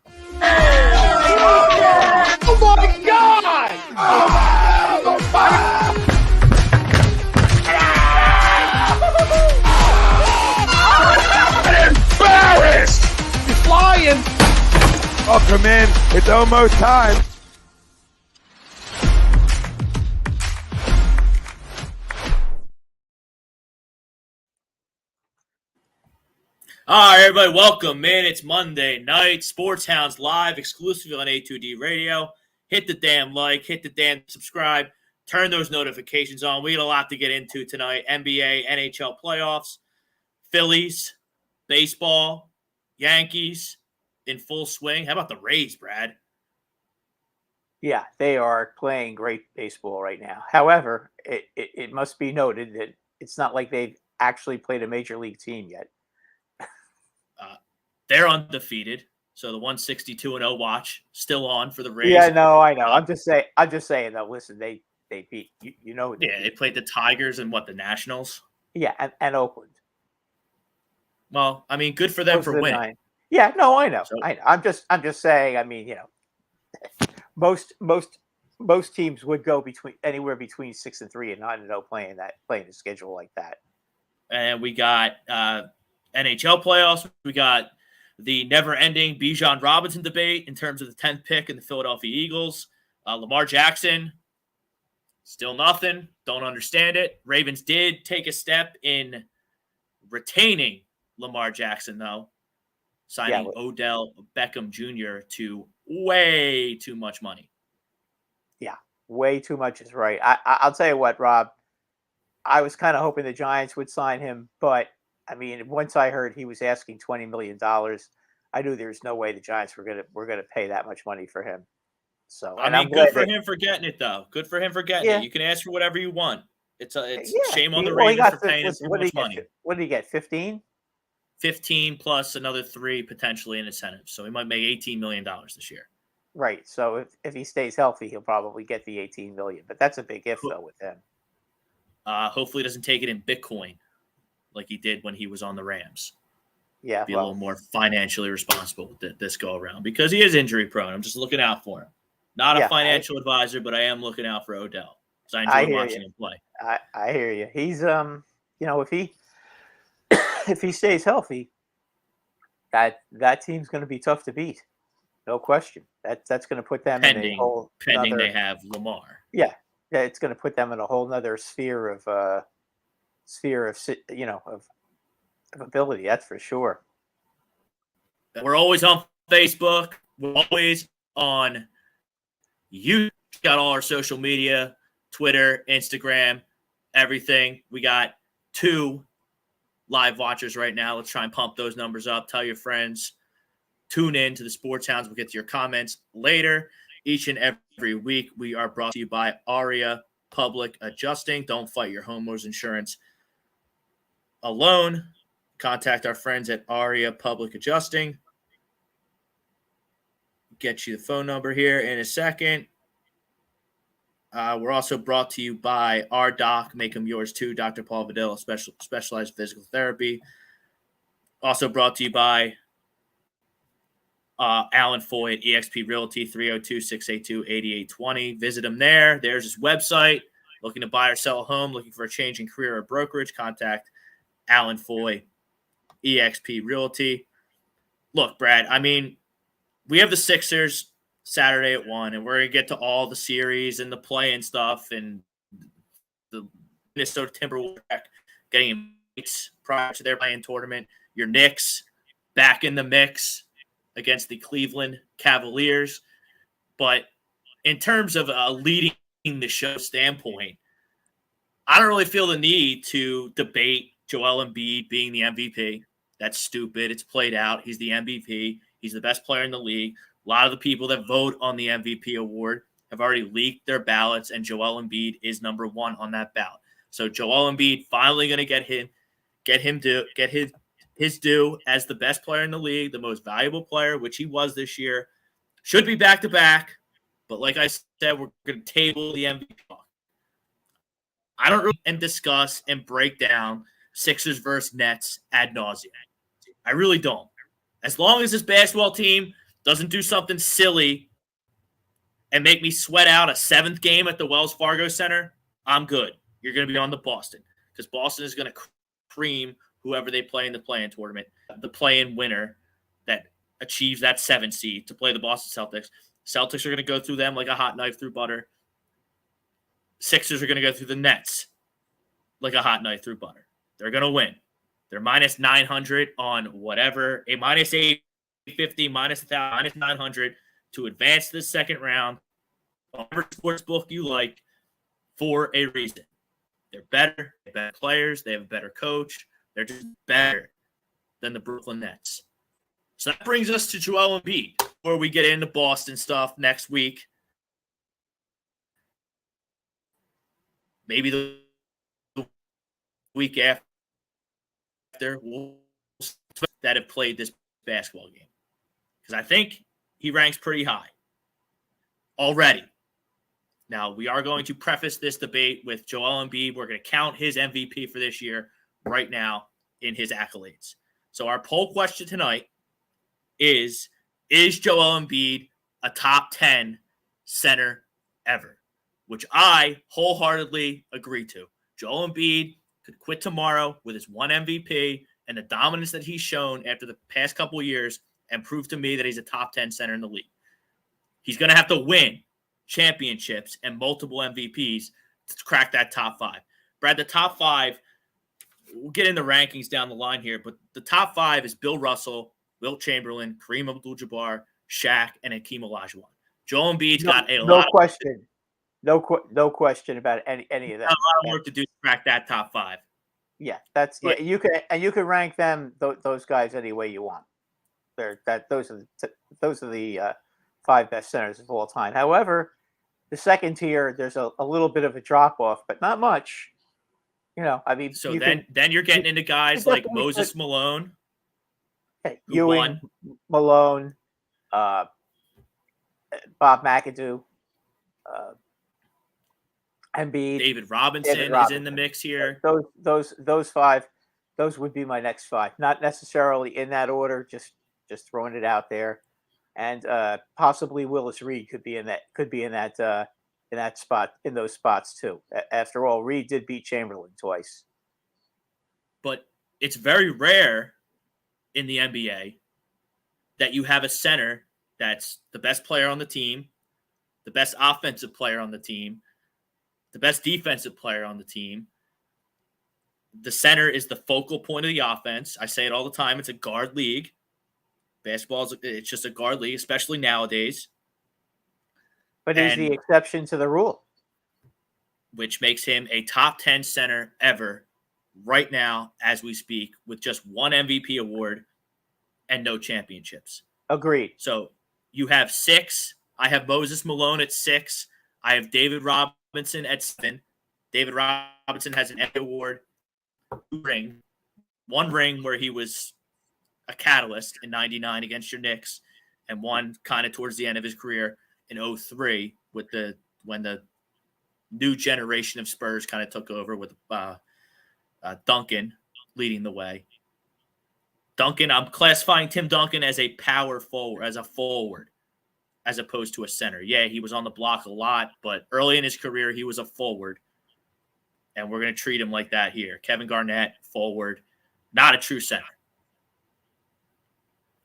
Oh my God! Embarrassed! He's flying! Welcome in. It's almost time. All right, everybody, welcome in. It's Monday night. Sports Hounds live, exclusively on A2D Radio. Hit the damn like, hit the damn subscribe, turn those notifications on. We got a lot to get into tonight. NBA, NHL playoffs, Phillies, baseball, Yankees in full swing. How about the Rays, Brad? Yeah, they are playing great baseball right now. However, it must be noted that it's not like they've actually played a major league team yet. They're undefeated, so the 162-0 watch still on for the Rays. Yeah, no, I know. I'm just saying though. Listen, they beat you know. They played the Tigers and the Nationals. Yeah, and Oakland. Well, I mean, good for them for winning. 9. Yeah, no, I know. So, I'm just saying. I mean, most teams would go anywhere between 6 and 3 and 9-0 playing the schedule like that. And we got NHL playoffs. We got the never-ending Bijan Robinson debate in terms of the 10th pick in the Philadelphia Eagles. Lamar Jackson, still nothing. Don't understand it. Ravens did take a step in retaining Lamar Jackson, though, signing Odell Beckham Jr. to way too much money. Yeah, way too much is right. I'll tell you what, Rob. I was kind of hoping the Giants would sign him, but I mean, once I heard he was asking $20 million, I knew there's no way the Giants were gonna pay that much money for him. So I mean, good for him for getting it, though. Good for him for getting it. You can ask for whatever you want. It's shame on the Ravens for paying him too much money. What did he get? 15? 15 plus another 3 potentially in incentives. So he might make $18 million this year. Right. So if he stays healthy, he'll probably get the $18 million. But that's a big if though with him. Hopefully he doesn't take it in Bitcoin like he did when he was on the Rams. Yeah, be a little more financially responsible with this go around because he is injury prone. I'm just looking out for him. Not a financial advisor, but I am looking out for Odell because I enjoy watching him play. I hear you. He's if he stays healthy, that team's going to be tough to beat, no question. That's going to put them in a whole pending they have Lamar. Yeah, it's going to put them in a whole nother sphere of ability. That's for sure. We're always on Facebook. We're always on YouTube. Got all our social media, Twitter, Instagram, everything. We got 2 live watchers right now. Let's try and pump those numbers up. Tell your friends. Tune in to the Sports Hounds. We'll get to your comments later. Each and every week, we are brought to you by Aria Public Adjusting. Don't fight your homeowner's insurance alone. Contact our friends at Aria Public Adjusting. Get you the phone number here in a second. We're also brought to you by our doc, make them yours too, Dr. Paul Vidal, specialized physical therapy. Also brought to you by Alan Foy at eXp Realty, 302-682-8820. Visit him there. There's his website. Looking to buy or sell a home, looking for a change in career or brokerage, contact Alan Foy, eXp Realty. Look, Brad, I mean, we have the Sixers Saturday at 1, and we're going to get to all the series and the play and stuff and the Minnesota Timberwolves getting prior to their playing tournament. Your Knicks back in the mix against the Cleveland Cavaliers. But in terms of leading the show standpoint, I don't really feel the need to debate Joel Embiid being the MVP. That's stupid. It's played out. He's the MVP. He's the best player in the league. A lot of the people that vote on the MVP award have already leaked their ballots, and Joel Embiid is number 1 on that ballot. So Joel Embiid finally going to get his due as the best player in the league, the most valuable player, which he was this year. Should be back-to-back, but like I said, we're going to table the MVP. I don't really discuss and break down Sixers versus Nets ad nauseum. I really don't. As long as this basketball team doesn't do something silly and make me sweat out a 7th game at the Wells Fargo Center, I'm good. You're going to be on the Boston because Boston is going to cream whoever they play in the play-in tournament, the play-in winner that achieves that 7 seed to play the Boston Celtics. Celtics are going to go through them like a hot knife through butter. Sixers are going to go through the Nets like a hot knife through butter. They're going to win. They're minus 900 on whatever, a minus 850, minus 1,000, minus 900 to advance to the second round. Whatever sports book you like for a reason. They're better. They have better players. They have a better coach. They're just better than the Brooklyn Nets. So that brings us to Joel Embiid, where we get into Boston stuff next week. Maybe the week after that have played this basketball game. Because I think he ranks pretty high already. Now, we are going to preface this debate with Joel Embiid. We're going to count his MVP for this year right now in his accolades. So our poll question tonight is Joel Embiid a top 10 center ever? Which I wholeheartedly agree to. Joel Embiid could quit tomorrow with his 1 MVP and the dominance that he's shown after the past couple of years and prove to me that he's a top 10 center in the league. He's going to have to win championships and multiple MVPs to crack that top 5. Brad, the top 5, we'll get in the rankings down the line here, but the top 5 is Bill Russell, Wilt Chamberlain, Kareem Abdul-Jabbar, Shaq, and Hakeem Olajuwon. Joel Embiid's got a lot question. No question about any of that. A lot of work to do to crack that top 5. Yeah, that's but, yeah. You can rank them those guys any way you want. Those are the 5 best centers of all time. However, the second tier, there's a little bit of a drop off, but not much. I mean, so then you're getting into guys like Moses Malone, Ewing, Malone, Bob McAdoo. Embiid, David Robinson is in the mix here. Those 5, those would be my next 5. Not necessarily in that order, just throwing it out there. And possibly Willis Reed could be in that spot, in those spots too. After all, Reed did beat Chamberlain twice. But it's very rare in the NBA that you have a center that's the best player on the team, the best offensive player on the team, the best defensive player on the team. The center is the focal point of the offense. I say it all the time. It's a guard league. Basketball it's just a guard league, especially nowadays. But he's the exception to the rule. Which makes him a top 10 center ever right now as we speak with just 1 MVP award and no championships. Agreed. So you have 6. I have Moses Malone at 6. I have David Robinson at 7. David Robinson has an Emmy Award, 1 ring where he was a catalyst in '99 against your Knicks, and 1 kind of towards the end of his career in '03 when the new generation of Spurs kind of took over with Duncan leading the way. Duncan, I'm classifying Tim Duncan as a power forward, as opposed to a center. Yeah, he was on the block a lot, but early in his career, he was a forward. And we're going to treat him like that here. Kevin Garnett, forward, not a true center.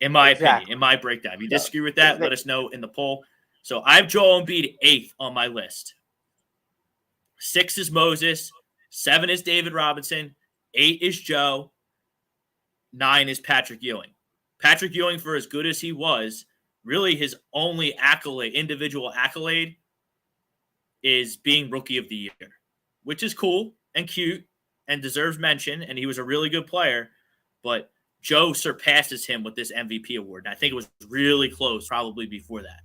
In my opinion, in my breakdown. If you disagree with that, let us know in the poll. So I have Joel Embiid 8th on my list. 6 is Moses. 7 is David Robinson. 8 is Joe. 9 is Patrick Ewing. Patrick Ewing, for as good as he was, really his only individual accolade is being Rookie of the Year, which is cool and cute and deserves mention, and he was a really good player, but Joe surpasses him with this MVP award. And I think it was really close probably before that.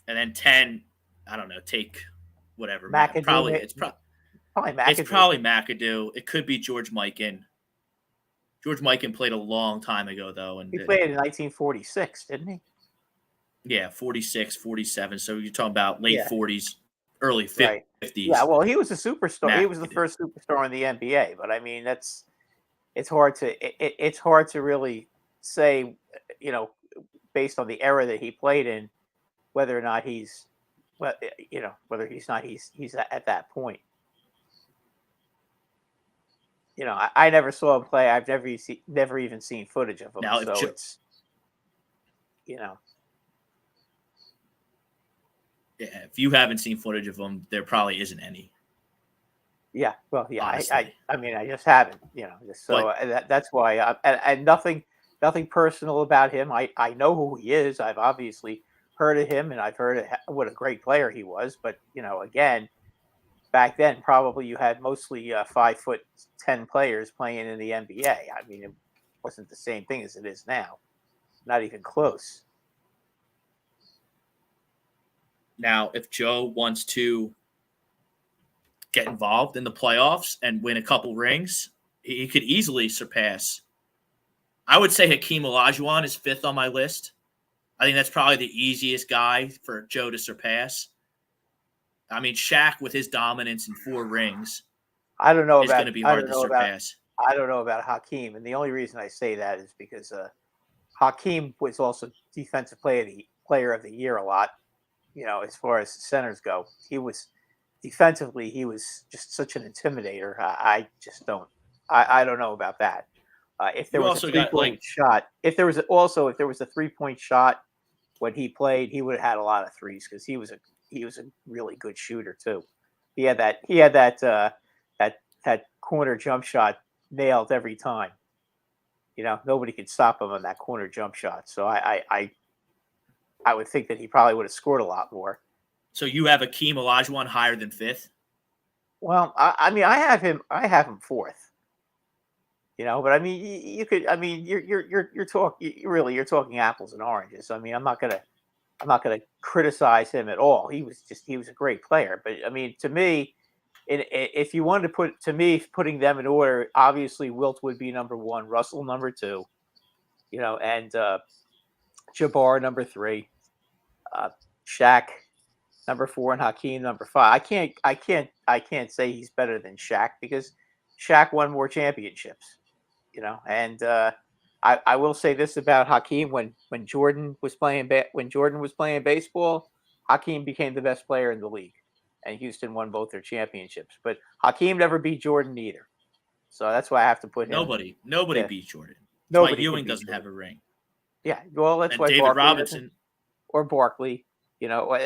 And then 10, I don't know, take whatever. McAdoo, probably McAdoo. It's probably McAdoo. It could be George Mikan. George Mikan played a long time ago, though. And he played in 1946, didn't he? Yeah, 46, 47. So you're talking about late 40s, early 50s. Right. Yeah, well, he was a superstar. He was the first superstar in the NBA. But, I mean, that's it's hard to it's hard to really say, you know, based on the era that he played in, whether or not he's, well, you know, whether he's at that point. You know, I never saw him play. I've never even seen footage of him. Now, So it's, you know, yeah, if you haven't seen footage of him, there probably isn't any. yeah. Well, yeah. Honestly. I mean, I just haven't. You know, just so that's why. And nothing personal about him. I know who he is. I've obviously heard of him, and I've heard what a great player he was. But you know, again, back then probably you had mostly 5'10" players playing in the NBA. I mean, it wasn't the same thing as it is now. Not even close. Now, if Joe wants to get involved in the playoffs and win a couple rings, he could easily surpass. I would say Hakeem Olajuwon is 5th on my list. I think that's probably the easiest guy for Joe to surpass. I mean, Shaq with his dominance in 4 rings, I don't know is about. going to be hard to surpass. I don't know about Hakeem, and the only reason I say that is because Hakeem was also defensive player of the year a lot. You know, as far as centers go, he was defensively, he was just such an intimidator. I just don't. I don't know about that. If there You was a also got, 3-point shot, if there was a 3-point shot when he played, he would have had a lot of threes because he was a really good shooter too. He had that corner jump shot nailed every time. You know, nobody could stop him on that corner jump shot. So I would think that he probably would have scored a lot more. So you have Hakeem Olajuwon higher than 5th? Well, I mean, I have him 4th. You know, but I mean, you could. I mean, you're talking apples and oranges. I mean, I'm not gonna criticize him at all. He was a great player. But I mean, to me, if you wanted to putting them in order, obviously Wilt would be number 1, Russell number 2, you know, and Jabbar number 3, Shaq number 4, and Hakeem number 5. I can't say he's better than Shaq because Shaq won more championships, you know. And I will say this about Hakeem: when Jordan was playing baseball, Hakeem became the best player in the league, and Houston won both their championships. But Hakeem never beat Jordan either, so that's why I have to put him. Nobody beat Jordan. That's Nobody why Ewing doesn't Jordan. have a ring. Yeah, well, that's And why David Barkley Robinson or Barkley, you know,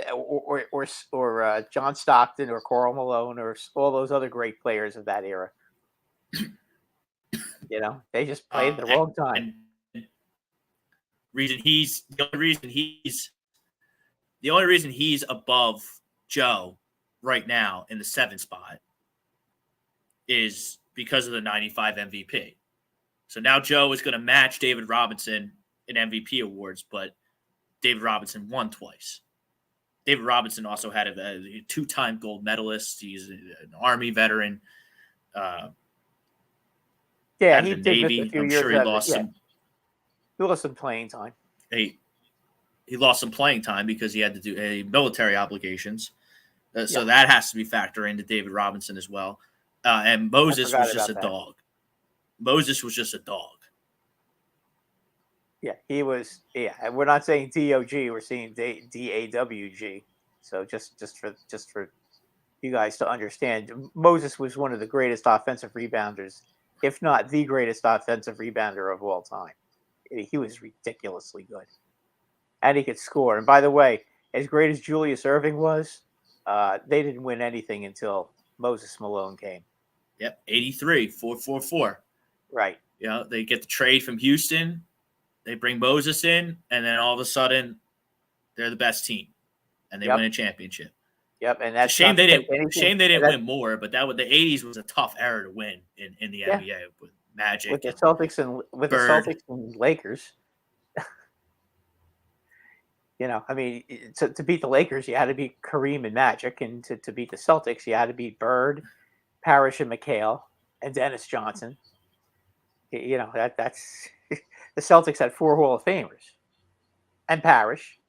or John Stockton or Karl Malone or all those other great players of that era. You know, they just played the wrong time. The only reason he's above Joe right now in the 7th spot is because of the 95 MVP. So now Joe is going to match David Robinson in MVP awards, but David Robinson won twice. David Robinson also had a 2-time gold medalist. He's an Army veteran. Yeah, he did Navy. miss a few I'm years. sure he lost some. He lost some playing time. He lost some playing time because he had to do military obligations. So that has to be factored into David Robinson as well. And Moses was just a dog. Moses was just a dog. Yeah, he was. Yeah, and we're not saying DOG. We're saying DAWG. So just for you guys to understand, Moses was one of the greatest offensive rebounders, if not the greatest offensive rebounder of all time. He was ridiculously good, and he could score. And by the way, as great as Julius Erving was, they didn't win anything until Moses Malone came. Yep, 83, 444. Right. You know, they get the trade from Houston. They bring Moses in, and then all of a sudden, they're the best team, and they win a championship. Yep, and that's shame they didn't win more. But the '80s was a tough era to win in the NBA with Magic, with the Celtics and Lakers. You know, I mean, to beat the Lakers, you had to beat Kareem and Magic, and to beat the Celtics, you had to beat Bird, Parrish, and McHale, and Dennis Johnson. You know, that's the Celtics had 4 Hall of Famers, and Parrish.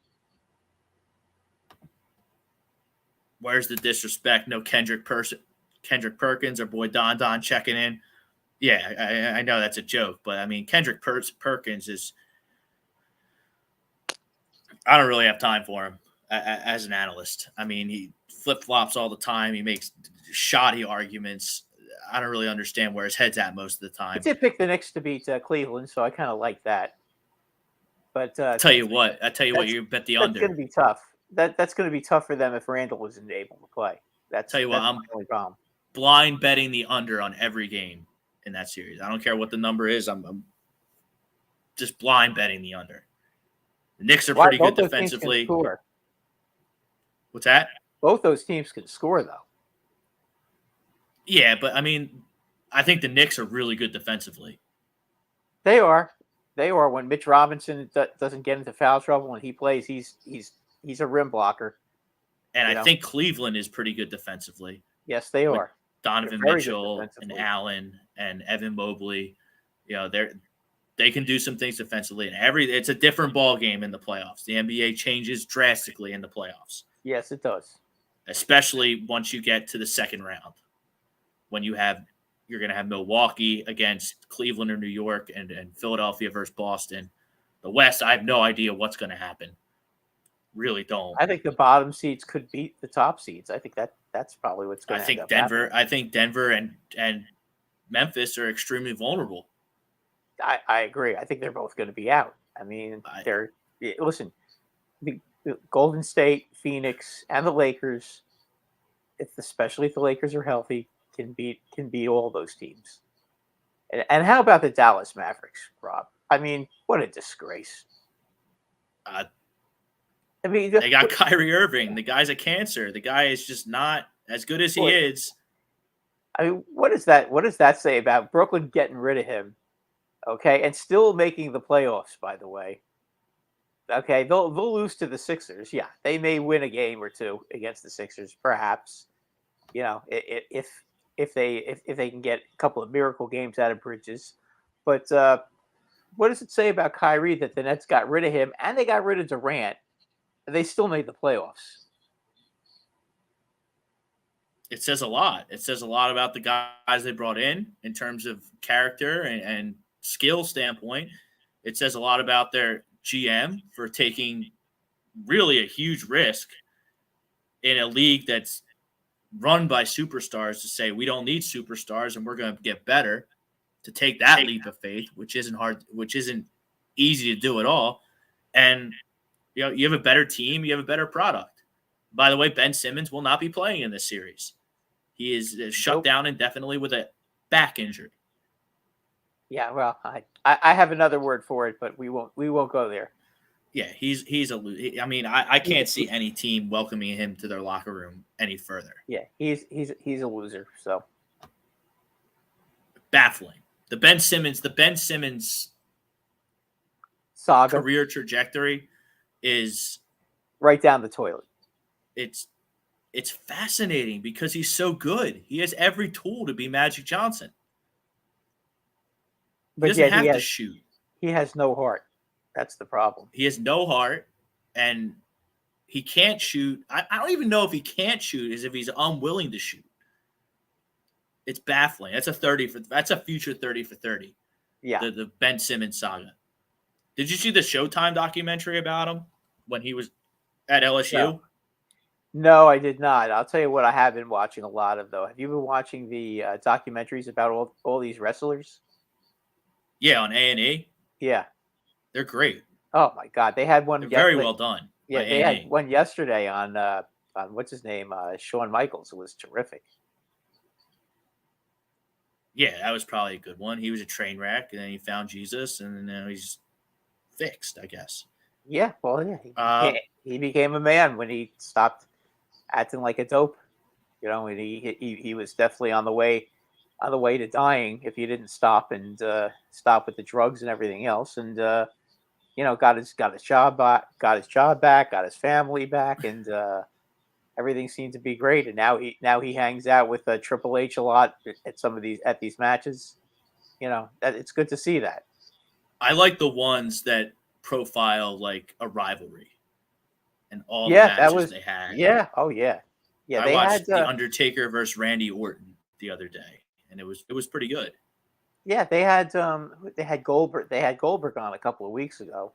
Where's the disrespect? No Kendrick Perkins, our boy Don checking in. Yeah, I know that's a joke, but I mean, Kendrick Perkins is. I don't really have time for him as an analyst. I mean, he flip flops all the time. He makes shoddy arguments. I don't really understand where his head's at most of the I time. did pick the Knicks to beat Cleveland, so I kind of like that. But I tell you what, you bet the that's under. going to be tough. That's going to be tough for them if Randall wasn't able to play. That's I'm my only problem. Blind betting the under on every game in that series. I don't care what the number is. I'm just blind betting the under. The Knicks are pretty good defensively. What's that? Both those teams can score, though. Yeah, but I mean, I think the Knicks are really good defensively. They are. When Mitch Robinson doesn't get into foul trouble when he plays, he's a rim blocker. And I think Cleveland is pretty good defensively. Yes, they are. Donovan Mitchell and Allen and Evan Mobley, they can do some things defensively. And it's a different ball game in the playoffs. The NBA changes drastically in the playoffs. Yes, it does. Especially once you get to the second round, when you're going to have Milwaukee against Cleveland or New York and Philadelphia versus Boston. The West, I have no idea what's going to happen. Really don't. I think the bottom seeds could beat the top seeds. I think that's probably what's going to happen. I think Denver and Memphis are extremely vulnerable. I agree. I think they're both going to be out. I mean, listen, the Golden State, Phoenix, and the Lakers, especially if the Lakers are healthy, can beat all those teams. And how about the Dallas Mavericks, Rob? I mean, what a disgrace. I mean, they got Kyrie Irving. The guy's a cancer. The guy is just not as good as he is. I mean, what does that say about Brooklyn getting rid of him? Okay, and still making the playoffs, by the way. Okay, they'll lose to the Sixers. Yeah, they may win a game or two against the Sixers, perhaps. If they can get a couple of miracle games out of Bridges. But what does it say about Kyrie that the Nets got rid of him and they got rid of Durant? They still made the playoffs. It says a lot. It says a lot about the guys they brought in terms of character and skill standpoint. It says a lot about their GM for taking really a huge risk in a league that's run by superstars to say we don't need superstars and we're going to get better, to take that leap of faith, which isn't easy to do at all. And you have a better team, you have a better product. By the way, Ben Simmons will not be playing in this series. He is shut down indefinitely with a back injury. Yeah, well, I have another word for it, but we won't go there. Yeah, he's a loser. I mean, I can't see any team welcoming him to their locker room any further. Yeah, he's a loser. So baffling. The Ben Simmons saga career trajectory is right down the toilet. It's fascinating because he's so good. He has every tool to be Magic Johnson. He doesn't have to shoot. He has no heart. That's the problem. He has no heart, and he can't shoot. I don't even know if he can't shoot, as if he's unwilling to shoot. It's baffling. That's a future 30 for 30. Yeah. The Ben Simmons saga. Did you see the Showtime documentary about him when he was at LSU? No, I did not. I'll tell you what I have been watching a lot of, though. Have you been watching the documentaries about all these wrestlers? Yeah, on A&E. Yeah. They're great. Oh, my God. They had one. They're very well done. Yeah, they had one yesterday on what's his name? Shawn Michaels. It was terrific. Yeah, that was probably a good one. He was a train wreck, and then he found Jesus, and now he's fixed, I guess. Yeah, well, yeah. He became a man when he stopped acting like a dope. And he was definitely on the way to dying if he didn't stop with the drugs and everything else. And got his job back, got his family back, and everything seemed to be great. And now he hangs out with Triple H a lot at these matches. It's good to see that. I like the ones that profile like a rivalry and all the matches they had. Yeah. Oh yeah. Yeah. I watched The Undertaker versus Randy Orton the other day, and it was pretty good. Yeah, they had Goldberg. They had Goldberg on a couple of weeks ago,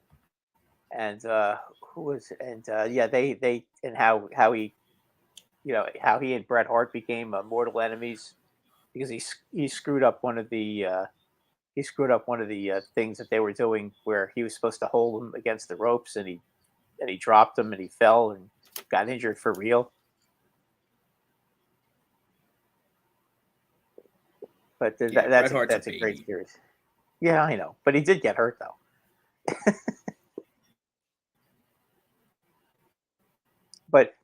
and who was and yeah, they and how he how he and Bret Hart became mortal enemies because he screwed up one of the things that they were doing where he was supposed to hold him against the ropes and he dropped him and he fell and got injured for real. But Yeah, Bret Hart's that's a a great baby. series. Yeah, I know, but he did get hurt though. But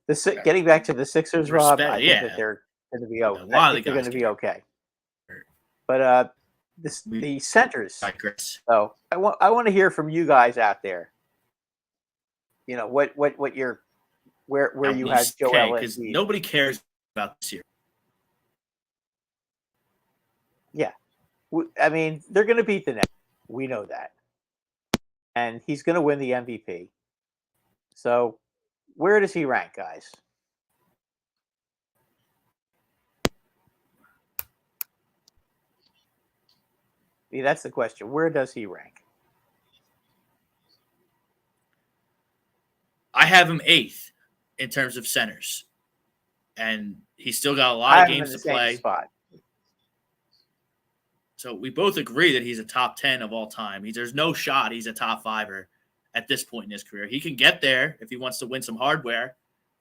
getting back to the Sixers, Rob, Respect, I think that yeah. they're going to be A I lot of the think they're going guys to get be okay. hurt. But We the centers. digress. So I want to hear from you guys out there. You know what your where At you had least okay, Joel because Embiid. nobody cares about this year. Yeah, I mean they're going to beat the Nets. We know that, and he's going to win the MVP. So where does he rank, guys? Yeah, that's the question. Where does he rank? I have him 8th in terms of centers, and he's still got a lot I of have him in games the to same play. spot. So we both agree that he's a top 10 of all time. There's no shot he's a top fiver at this point in his career. He can get there if he wants to win some hardware,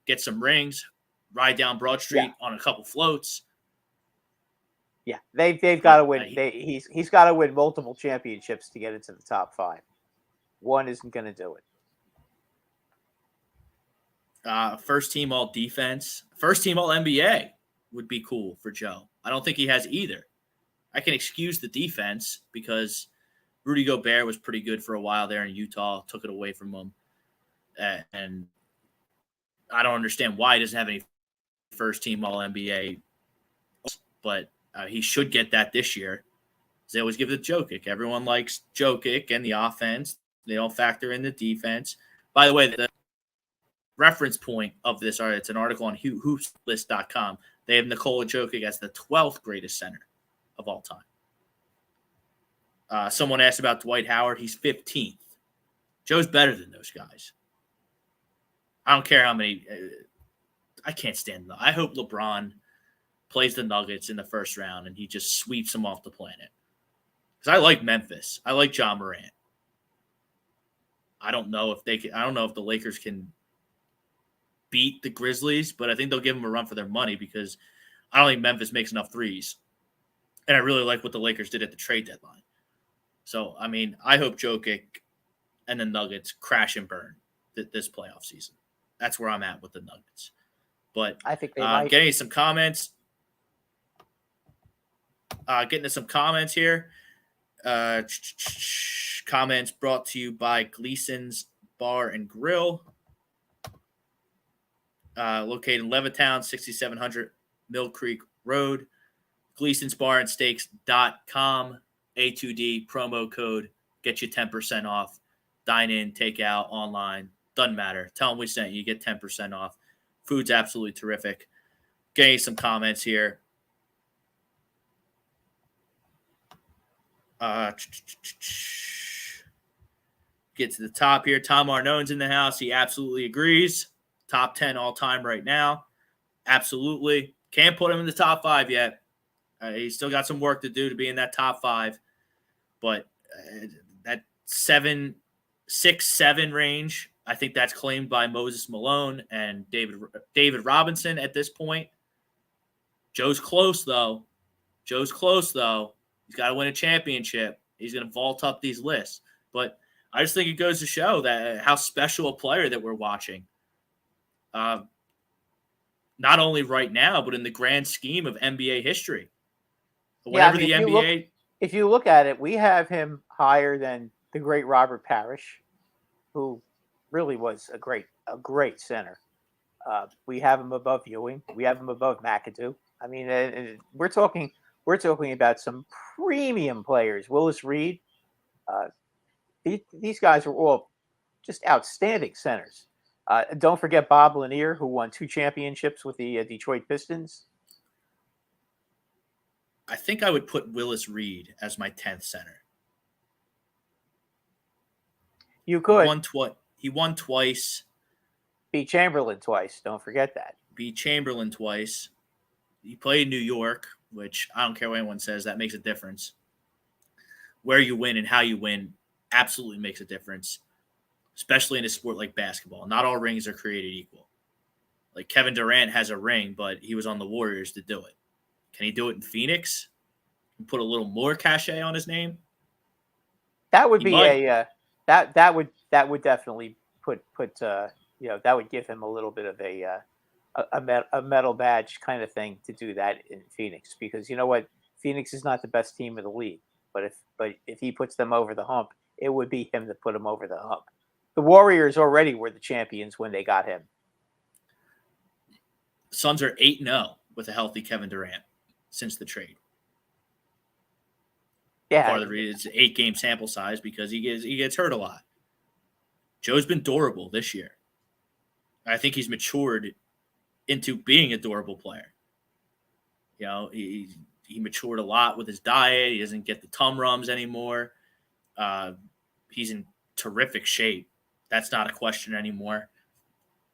get some rings, ride down Broad Yeah, Street on a couple floats. yeah. They've got to But win. He's got to win multiple championships to get into the top 5. One isn't going to do it. First team all defense, first team all NBA would be cool for Joe. I don't think he has either. I can excuse the defense because Rudy Gobert was pretty good for a while there in Utah, took it away from him. And I don't understand why he doesn't have any first team all NBA, but he should get that this year. They always give it to Jokic. Everyone likes Jokic and the offense. They don't factor in the defense. By the way, the reference point of this, it's an article on hoopslist.com. They have Nikola Jokic as the 12th greatest center of all time. Someone asked about Dwight Howard. He's 15th. Joe's better than those guys. I don't care how many. I can't stand them. I hope LeBron plays the Nuggets in the first round and he just sweeps them off the planet. Because I like Memphis. I like John Morant. I don't know if the Lakers can beat the Grizzlies, but I think they'll give them a run for their money because I don't think Memphis makes enough threes. And I really like what the Lakers did at the trade deadline. So, I mean, I hope Jokic and the Nuggets crash and burn this playoff season. That's where I'm at with the Nuggets. But I think they might. Getting some comments. Getting to some comments here. Comments brought to you by Gleason's Bar and Grill. Located in Levittown, 6700 Mill Creek Road. Gleason's Bar and Steaks.com. A2D promo code. Get you 10% off. Dine in, take out, online. Doesn't matter. Tell them we sent you. You get 10% off. Food's absolutely terrific. Getting some comments here. Get to the top here. Tom Arnone's in the house. He absolutely agrees. Top 10 all time right now. Absolutely. Can't put him in the top 5 yet. He's still got some work to do to be in that top 5. But that 6-7 range, I think that's claimed by Moses Malone and David Robinson at this point. Joe's close, though. He's got to win a championship. He's going to vault up these lists. But I just think it goes to show that how special a player that we're watching. Not only right now, but in the grand scheme of NBA history. Whenever the NBA... If you look at it, we have him higher than the great Robert Parrish, who really was a great center. We have him above Ewing. We have him above McAdoo. I mean, we're talking about some premium players. Willis Reed. These guys were all just outstanding centers. Don't forget Bob Lanier, who won 2 championships with the Detroit Pistons. I think I would put Willis Reed as my 10th center. You could. He won twice. Beat Chamberlain twice. Don't forget that. Beat Chamberlain twice. He played New York, which I don't care what anyone says. That makes a difference. Where you win and how you win absolutely makes a difference, especially in a sport like basketball. Not all rings are created equal. Like Kevin Durant has a ring, but he was on the Warriors to do it. Can he do it in Phoenix? And put a little more cachet on his name? That would be that would definitely put that would give him a little bit of a medal badge kind of thing to do that in Phoenix, because you know what, Phoenix is not the best team in the league, but if he puts them over the hump, it would be him to put them over the hump. The Warriors already were the champions when they got him. Suns are 8-0 with a healthy Kevin Durant since the trade. Yeah, part of the reason it's an 8-game sample size because he gets hurt a lot. Joe's been durable this year. I think he's matured into being a durable player. You know, he matured a lot with his diet. He doesn't get the tum rums anymore. He's in terrific shape. That's not a question anymore.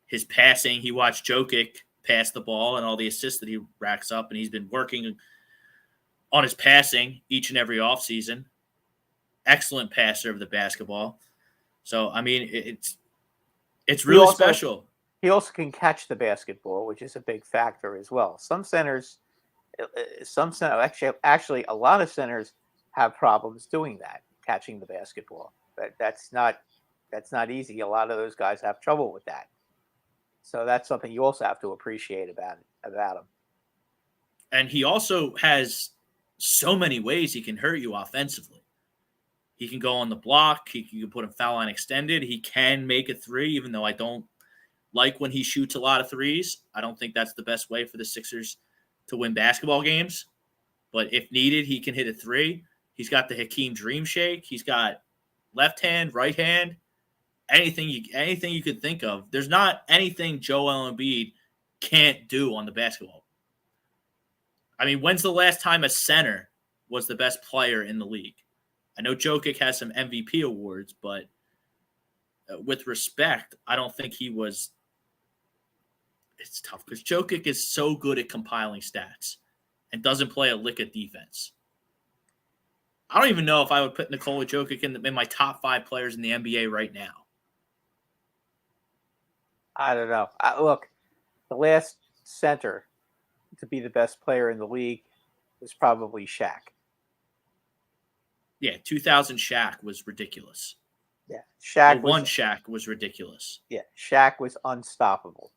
His passing, he watched Jokic pass the ball and all the assists that he racks up, and he's been working on his passing each and every offseason. Excellent passer of the basketball. So, I mean, it's really special. He also can catch the basketball, which is a big factor as well. Some centers, actually, a lot of centers have problems doing that, catching the basketball. That's not easy. A lot of those guys have trouble with that. So that's something you also have to appreciate about him. And he also has so many ways he can hurt you offensively. He can go on the block. You can put him foul line extended. He can make a three, even though I don't like when he shoots a lot of threes. I don't think that's the best way for the Sixers to win basketball games. But if needed, he can hit a three. He's got the Hakeem Dream Shake. He's got left hand, right hand, anything you could think of. There's not anything Joel Embiid can't do on the basketball. I mean, when's the last time a center was the best player in the league? I know Jokic has some MVP awards, but with respect, I don't think he was. It's tough because Jokic is so good at compiling stats and doesn't play a lick of defense. I don't even know if I would put Nikola Jokic in my top 5 players in the NBA right now. I don't know. Look, the last center to be the best player in the league was probably Shaq. Yeah, 2000 Shaq was ridiculous. Yeah, Shaq was ridiculous. Yeah, Shaq was unstoppable.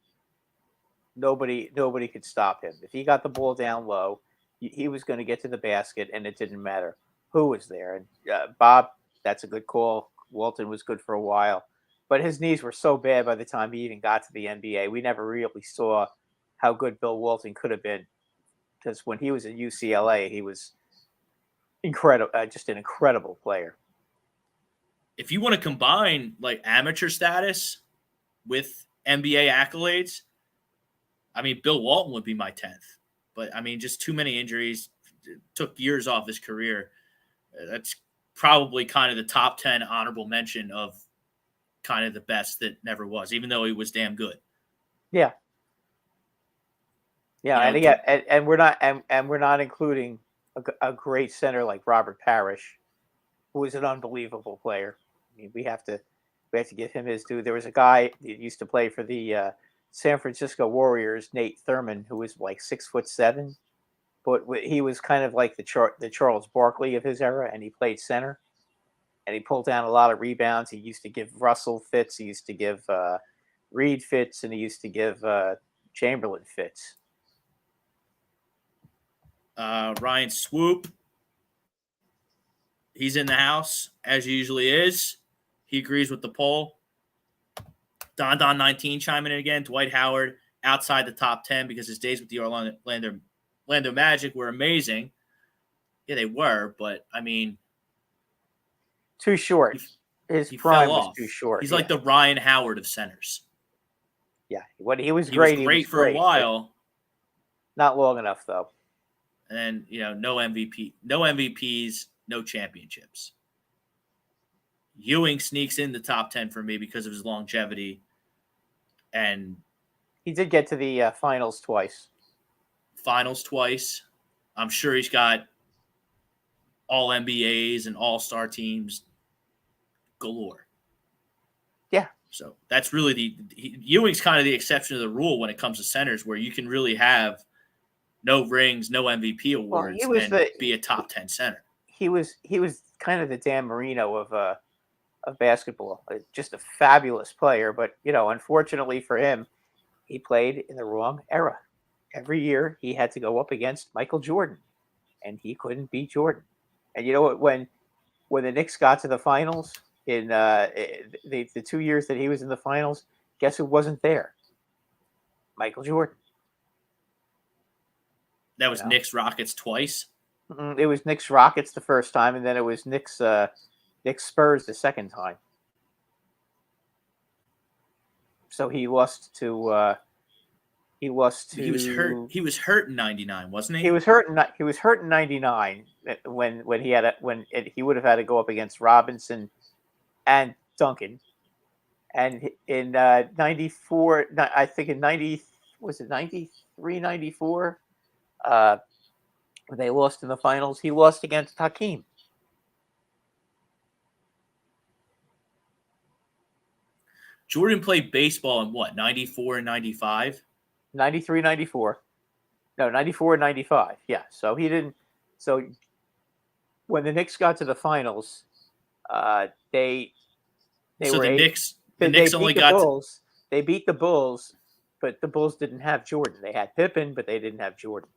Nobody could stop him. If he got the ball down low, he was going to get to the basket, and it didn't matter who was there. And Bob, that's a good call. Walton was good for a while, but his knees were so bad by the time he even got to the NBA. We never really saw how good Bill Walton could have been, because when he was at UCLA, he was incredible, just an incredible player. If you want to combine like amateur status with NBA accolades, I mean, Bill Walton would be my 10th. But, I mean, just too many injuries, took years off his career. That's probably kind of the top 10 honorable mention of kind of the best that never was, even though he was damn good. Yeah. Yeah, and again, and we're not including a great center like Robert Parrish, who is an unbelievable player. I mean, we have to give him his due. There was a guy that used to play for the San Francisco Warriors, Nate Thurman, who was like 6'7", but he was kind of like the Charles Barkley of his era, and he played center, and he pulled down a lot of rebounds. He used to give Russell fits, he used to give Reed fits, and he used to give Chamberlain fits. Ryan Swoop, he's in the house, as he usually is. He agrees with the poll. Don 19 chiming in again. Dwight Howard outside the top 10 because his days with the Orlando Magic were amazing. Yeah, they were, but I mean, too short. His prime was too short. He's like the Ryan Howard of centers. Yeah, when he was great. He was great for a while. Not long enough, though. And then, no MVPs, no championships. Ewing sneaks in the top 10 for me because of his longevity. And he did get to the finals twice. I'm sure he's got all NBAs and all-star teams galore. Yeah. So that's really Ewing's kind of the exception to the rule when it comes to centers, where you can really have no rings, no MVP awards, and be a top 10 center. He was kind of the Dan Marino of basketball. Just a fabulous player, but unfortunately for him, he played in the wrong era. Every year he had to go up against Michael Jordan, and he couldn't beat Jordan. And you know what? When the Knicks got to the finals in the 2 years that he was in the finals, guess who wasn't there? Michael Jordan. That was Knicks Rockets twice. It was Knicks Rockets the first time, and then it was Knicks Spurs the second time. So he lost to. He was hurt. He was hurt in '99, wasn't he? He was hurt in '99 when he would have had to go up against Robinson and Duncan, and in '94, I think in '93, '94, they lost in the finals. He lost against Hakeem. Jordan played baseball in what, 94 and 95? 93, 94. No, 94 and 95. Yeah. So he didn't. So when the Knicks got to the finals, they so were the Knicks only got Bulls. They beat the Bulls, but the Bulls didn't have Jordan. They had Pippen, but they didn't have Jordan.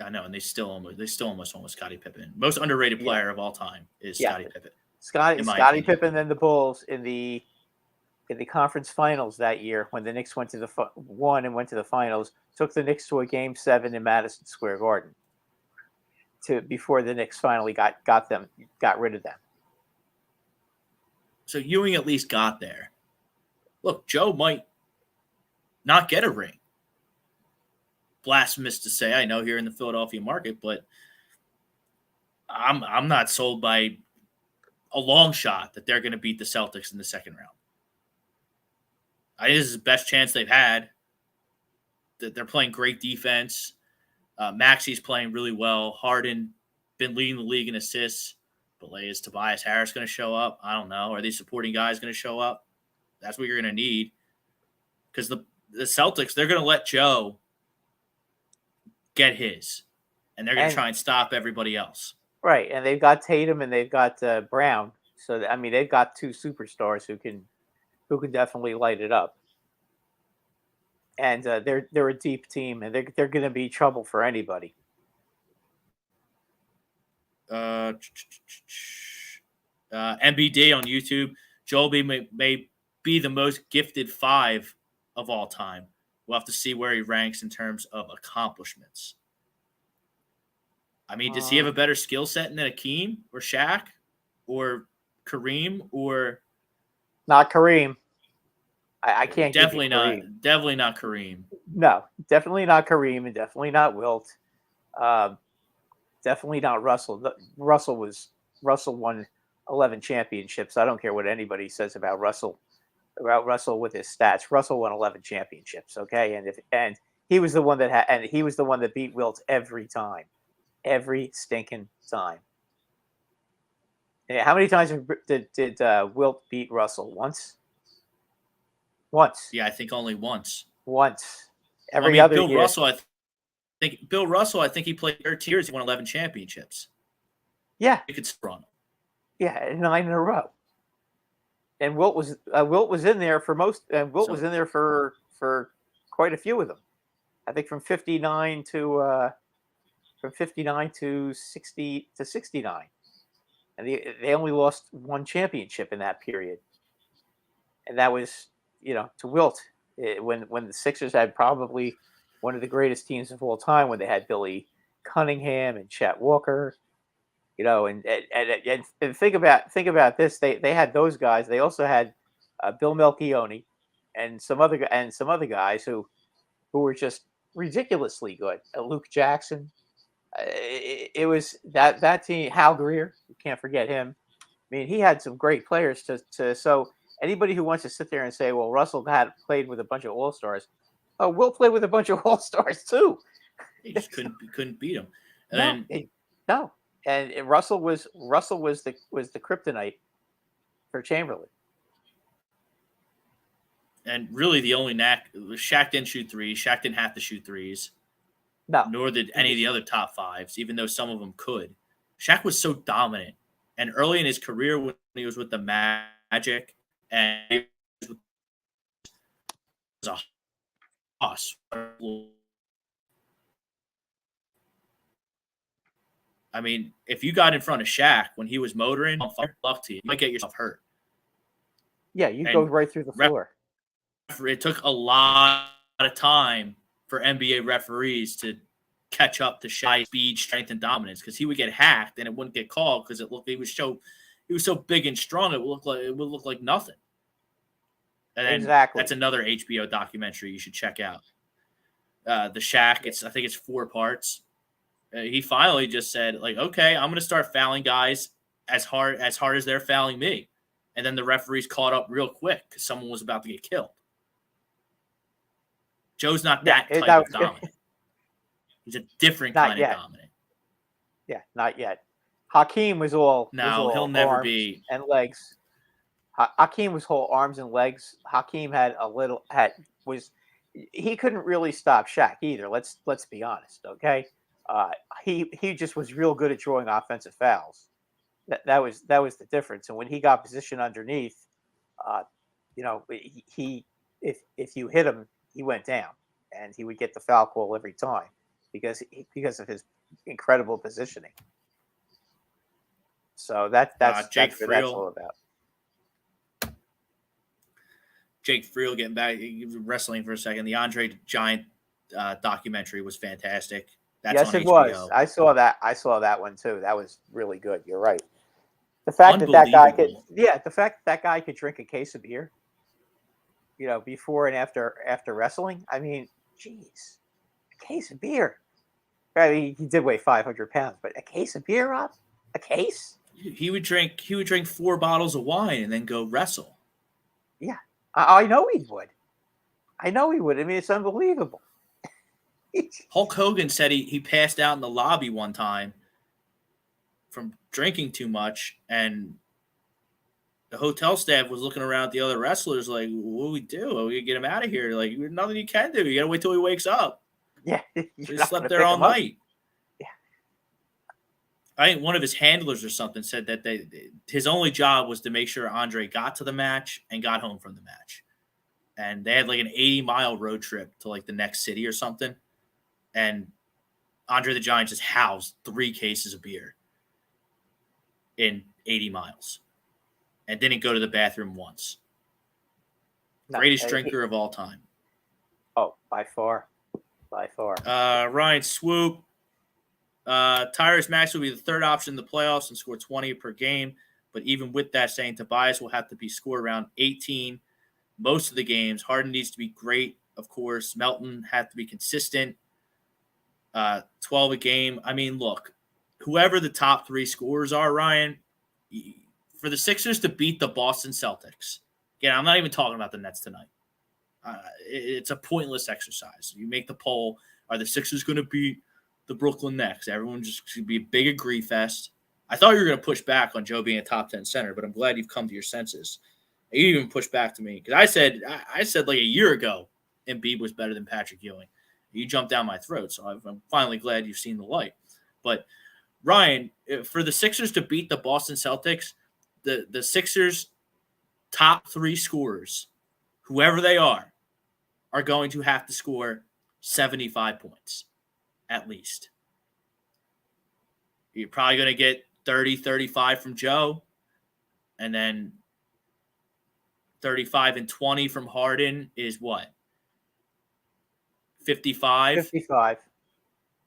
I know, and they still almost won with Scottie Pippen. Most underrated player of all time is Scottie Pippen. Scottie Pippen and the Bulls in the conference finals that year, when the Knicks went to the finals, took the Knicks to a Game 7 in Madison Square Garden. Before the Knicks finally got rid of them. So Ewing at least got there. Look, Joe might not get a ring. Blasphemous to say, I know, here in the Philadelphia market, but I'm not sold by a long shot that they're going to beat the Celtics in the second round. I think this is the best chance they've had. That they're playing great defense. Maxi's playing really well. Harden been leading the league in assists. But is Tobias Harris going to show up? I don't know. Are these supporting guys going to show up? That's what you're going to need. Because the Celtics, they're going to let Joe get his. And they're going to try and stop everybody else. Right. And they've got Tatum and they've got Brown. So, they've got two superstars who can definitely light it up. And they're a deep team, and they're going to be trouble for anybody. MBD on YouTube. Joel Embiid may be the most gifted 5 of all time. We'll have to see where he ranks in terms of accomplishments. Does he have a better skill set than Hakeem or Shaq or Kareem or? Not Kareem. I can't. Definitely not. Definitely not Kareem. No, definitely not Kareem, and definitely not Wilt. Definitely not Russell. Russell won 11 championships. I don't care what anybody says about Russell with his stats. Russell won 11 championships. Okay, and he was the one that beat Wilt every time, stinking time. Yeah, how many times did Wilt beat Russell? Once. Yeah, I think only once. Every other Bill year. Bill Russell, I think he played 13 years. He won 11 championships. Yeah. You could run. Yeah, 9 in a row. And Wilt was in there for most. And Wilt was in there for quite a few of them. I think from 59 to 69, and they only lost one championship in that period, and that was to Wilt when the Sixers had probably one of the greatest teams of all time, when they had Billy Cunningham and Chet Walker, and think about this. They had those guys. They also had Bill Melchione and some other guys who were just ridiculously good. Luke Jackson, it was that team. Hal Greer, you can't forget him. I mean, he had some great players so anybody who wants to sit there and say, well, Russell had played with a bunch of all-stars. Oh, we'll play with a bunch of all-stars too. He just couldn't beat him. And no. And Russell was the kryptonite for Chamberlain. And really the only knack was Shaq didn't shoot threes. Shaq didn't have to shoot threes. No. Nor did any of the other top fives, even though some of them could. Shaq was so dominant. And early in his career when he was with the Magic and he was a boss. I mean, if you got in front of Shaq when he was motoring, luck to you. You might get yourself hurt. Yeah, you go right through the floor. It took a lot of time for NBA referees to catch up to Shaq's speed, strength, and dominance because he would get hacked and it wouldn't get called because he was so big and strong it would look like nothing. And exactly. That's another HBO documentary you should check out. The Shaq, I think it's 4 parts. He finally just said, like, okay, I'm going to start fouling guys as hard as they're fouling me. And then the referees caught up real quick because someone was about to get killed. Joe's not that type of dominant. He's a different kind of dominant. Yeah, not yet. Hakeem was all he'll never be and legs. Hakeem was whole arms and legs. Hakeem he couldn't really stop Shaq either. Let's be honest, okay? He just was real good at drawing offensive fouls. That was the difference. And when he got positioned underneath, if you hit him, he went down, and he would get the foul call every time because of his incredible positioning. So that's what that's all about. Jake Friel, getting back wrestling for a second. The Andre the Giant documentary was fantastic. Yes, it was. I saw that one too. That was really good. You're right. The fact that guy could drink a case of beer, before and after wrestling. I mean, geez, a case of beer. I mean, he did weigh 500 pounds, but a case of beer, Rob? A case? He would drink 4 bottles of wine and then go wrestle. Yeah, I know he would. I mean, it's unbelievable. Hulk Hogan said he passed out in the lobby one time from drinking too much, and the hotel staff was looking around at the other wrestlers like, what do we do? We get him out of here. Like, there's nothing you can do. You got to wait till he wakes up. Yeah. He slept there all night. Yeah. I think one of his handlers or something said that his only job was to make sure Andre got to the match and got home from the match. And they had like an 80-mile road trip to like the next city or something. And Andre the Giant just housed 3 cases of beer in 80 miles and didn't go to the bathroom once. Greatest drinker of all time. Oh, by far. Ryan Swoop. Tyrese Maxey will be the third option in the playoffs and score 20 per game. But even with that, saying Tobias will have to be scored around 18 most of the games. Harden needs to be great, of course. Melton had to be consistent. 12 a game. I mean, look, whoever the top 3 scorers are, Ryan, for the Sixers to beat the Boston Celtics. Again, I'm not even talking about the Nets tonight. It's a pointless exercise. You make the poll, are the Sixers going to beat the Brooklyn Nets? Everyone just should be a big agree fest. I thought you were going to push back on Joe being a top 10 center, but I'm glad you've come to your senses. You even pushed back to me because I said like a year ago Embiid was better than Patrick Ewing. You jumped down my throat, so I'm finally glad you've seen the light. But, Ryan, for the Sixers to beat the Boston Celtics, the Sixers' top 3 scorers, whoever they are going to have to score 75 points at least. You're probably going to get 30, 35 from Joe, and then 35 and 20 from Harden is what? 55? 55.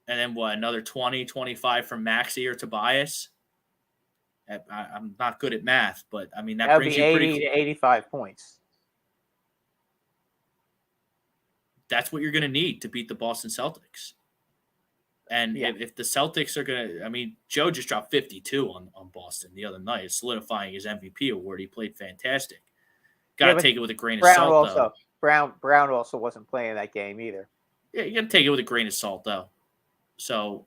And then what? Another 20, 25 from Maxey or Tobias? I'm not good at math, but I mean, that brings you 80 to 85 points. That's what you're going to need to beat the Boston Celtics. And if the Celtics are going to, I mean, Joe just dropped 52 on Boston the other night, solidifying his MVP award. He played fantastic. Got to take it with a grain of salt, though. Brown also wasn't playing that game either. Yeah, you got to take it with a grain of salt, though. So,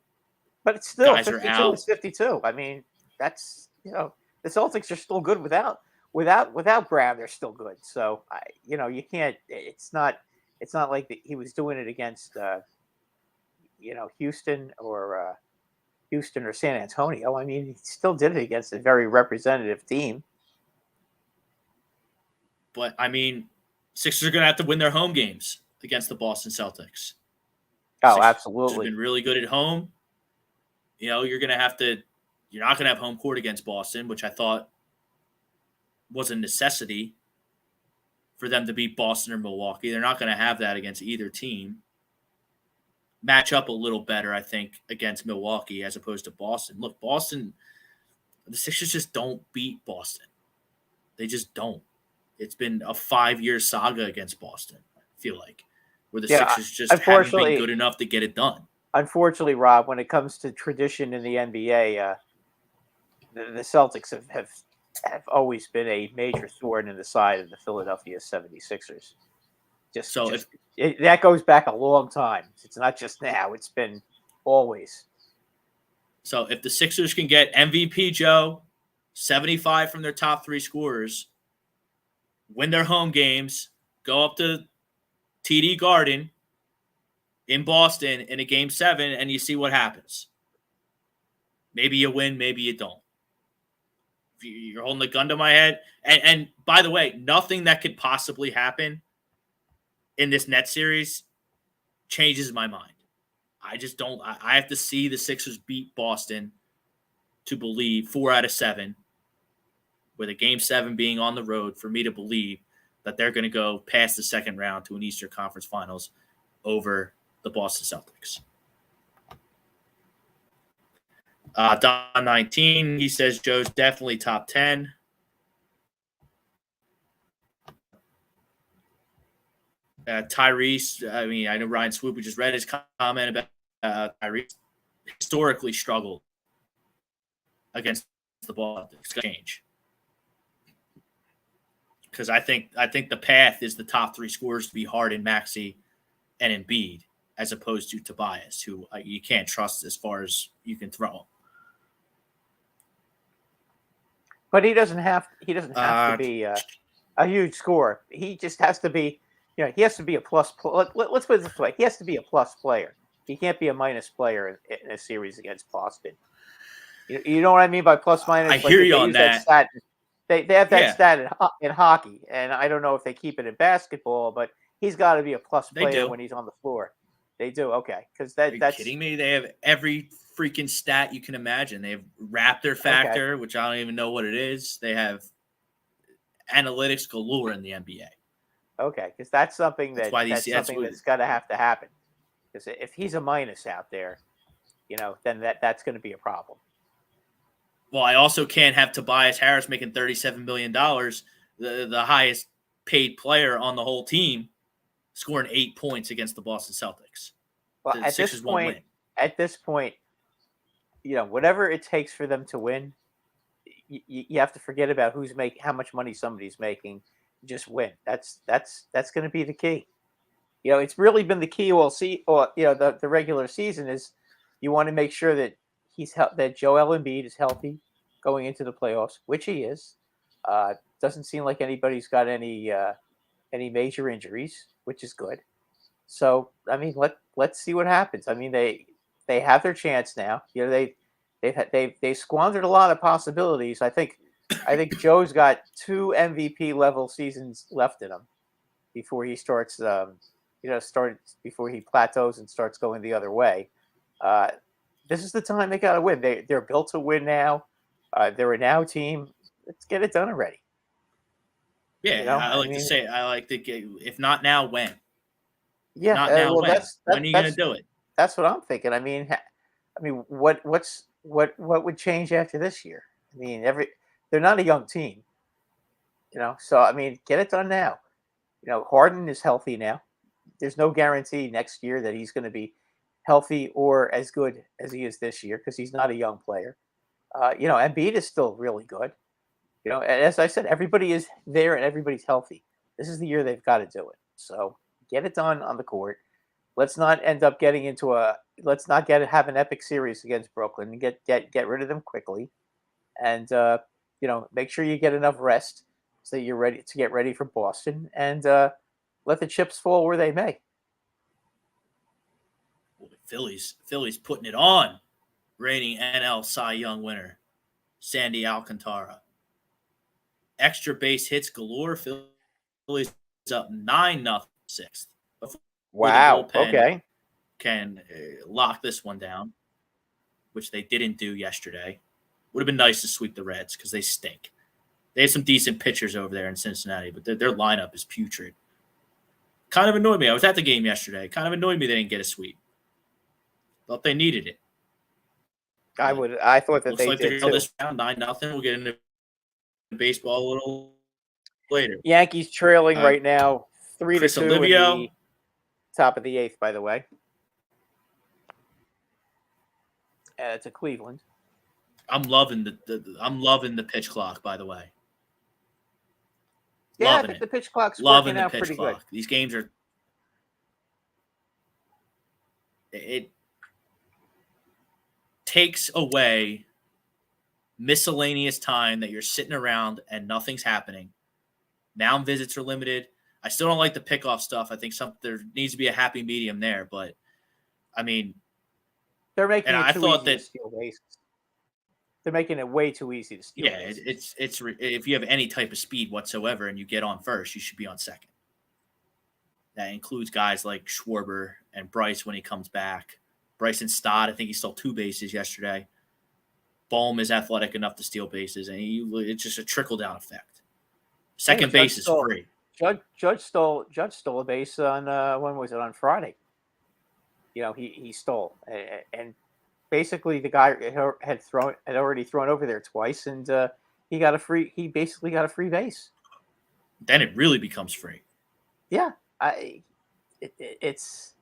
but it's still guys 52 are out. is 52. I mean, that's the Celtics are still good without Brown. They're still good. So you can't. It's not like he was doing it against Houston or San Antonio. I mean, he still did it against a very representative team. But I mean, Sixers are going to have to win their home games against the Boston Celtics. Oh, absolutely. Sixers have been really good at home. You're going to have to. You're not going to have home court against Boston, which I thought was a necessity for them to beat Boston or Milwaukee. They're not going to have that against either team. Match up a little better, I think, against Milwaukee as opposed to Boston. Look, Boston, the Sixers just don't beat Boston. They just don't. It's been a 5-year saga against Boston, I feel like, where the Sixers just haven't been good enough to get it done. Unfortunately, Rob, when it comes to tradition in the NBA, the Celtics have always been a major thorn in the side of the Philadelphia 76ers. That goes back a long time. It's not just now. It's been always. So if the Sixers can get MVP Joe, 75 from their top 3 scorers, win their home games, go up to TD Garden in Boston in a Game 7, and you see what happens. Maybe you win, maybe you don't. You're holding the gun to my head. And by the way, nothing that could possibly happen in this Nets series changes my mind. I just don't. I have to see the Sixers beat Boston to believe 4 out of 7, with a Game 7 being on the road, for me to believe that they're going to go past the second round to an Eastern Conference Finals over the Boston Celtics. Don 19, he says Joe's definitely top 10. Tyrese, I mean, I know Ryan Swoop, we just read his comment about Tyrese historically struggled against the ball. It's going to change. Because I think the path is the top 3 scorers to be Harden, Maxey, and Embiid, as opposed to Tobias, who you can't trust as far as you can throw him. But he doesn't have to be a huge scorer. He just has to be, he has to be a plus. Let's put it this way: he has to be a plus player. He can't be a minus player in a series against Boston. You know what I mean by plus minus? I hear you on that. Stat. They have that stat in hockey, and I don't know if they keep it in basketball, but he's got to be a plus player when he's on the floor. They do, okay, because that's. Are you kidding me? They have every freaking stat you can imagine. They have Raptor factor, which I don't even know what it is. They have analytics galore in the NBA. Okay, because that's something that's got to happen. Because if he's a minus out there, then that's going to be a problem. Well, I also can't have Tobias Harris making $37 million, the highest paid player on the whole team, scoring 8 points against the Boston Celtics. Well, at this point, whatever it takes for them to win, you have to forget about how much money somebody's making. Just win. That's going to be the key. It's really been the key the regular season is you want to make sure that that Joel Embiid is healthy going into the playoffs, which he is. Doesn't seem like anybody's got any major injuries, which is good. So I mean, let's see what happens. I mean, they have their chance now. They squandered a lot of possibilities. I think Joe's got 2 MVP level seasons left in him before he starts. Before he plateaus and starts going the other way. This is the time they got to win. They're built to win now. They're a now team. Let's get it done already. Yeah, I like to say, if not now, when? Yeah, not now, when? When are you going to do it? That's what I'm thinking. I mean, what would change after this year? I mean, they're not a young team, So I mean, get it done now. Harden is healthy now. There's no guarantee next year that he's going to be healthy or as good as he is this year, because he's not a young player. Embiid is still really good. And as I said, everybody is there and everybody's healthy. This is the year they've got to do it. So get it done on the court. Let's not end up getting into have an epic series against Brooklyn and get rid of them quickly. And make sure you get enough rest so that you're ready to get ready for Boston, and let the chips fall where they may. Phillies putting it on. Reigning NL Cy Young winner, Sandy Alcantara. Extra base hits galore. Phillies up 9-0 sixth. Wow. Okay. Can lock this one down, which they didn't do yesterday. Would have been nice to sweep the Reds because they stink. They have some decent pitchers over there in Cincinnati, but their lineup is putrid. Kind of annoyed me. I was at the game yesterday. Kind of annoyed me they didn't get a sweep. Thought they needed it. I thought that they did too. This round 9-0. We'll get into baseball a little later. Yankees trailing right now, 3-2 Olivio. in the top of the 8th. By the way, it's a Cleveland. I'm loving the pitch clock. By the way, yeah, I think the pitch clock's working out pretty good. These games are. It takes away miscellaneous time that you're sitting around and nothing's happening. Mound visits are limited. I still don't like the pickoff stuff. I think there needs to be a happy medium there, but I mean, they're making it too easy to steal bases. They're making it way too easy to steal. Yeah, it's if you have any type of speed whatsoever and you get on first, you should be on second. That includes guys like Schwarber and Bryce when he comes back. Bryson Stott, I think he stole 2 bases yesterday. Bohm is athletic enough to steal bases, and it's just a trickle-down effect. Second base is free. Judge stole a base on when was it, on Friday? He stole, and basically the guy had already thrown over there twice, and he basically got a free base. Then it really becomes free. Yeah, it's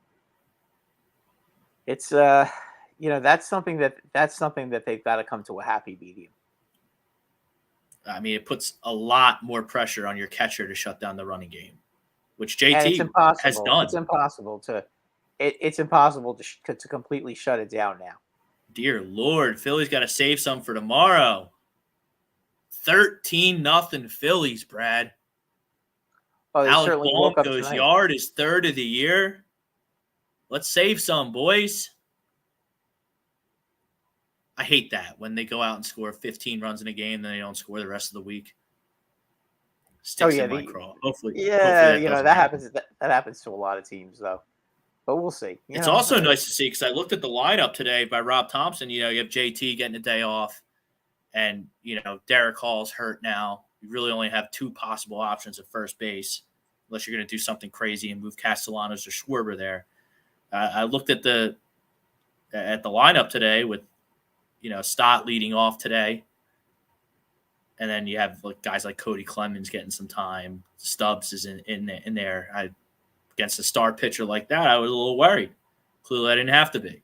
that's something that they've got to come to a happy medium. I mean, it puts a lot more pressure on your catcher to shut down the running game, which JT has done. It's impossible to completely shut it down now. Dear Lord, Philly's got to save some for tomorrow. 13-0 Phillies, Brad. Oh, Alec Blanco's yard is 3rd of the year. Let's save some, boys. I hate that when they go out and score 15 runs in a game, then they don't score the rest of the week. Sticks in my craw. Hopefully, that happens. That happens to a lot of teams, though. But we'll see. It's also nice to see because I looked at the lineup today by Rob Thompson. You have JT getting a day off, and Derek Hall's hurt now. You really only have 2 possible options at first base, unless you're going to do something crazy and move Castellanos or Schwarber there. I looked at the lineup today with Stott leading off today, and then you have guys like Cody Clemens getting some time. Stubbs is in there. Against a star pitcher like that, I was a little worried. Clearly, I didn't have to be.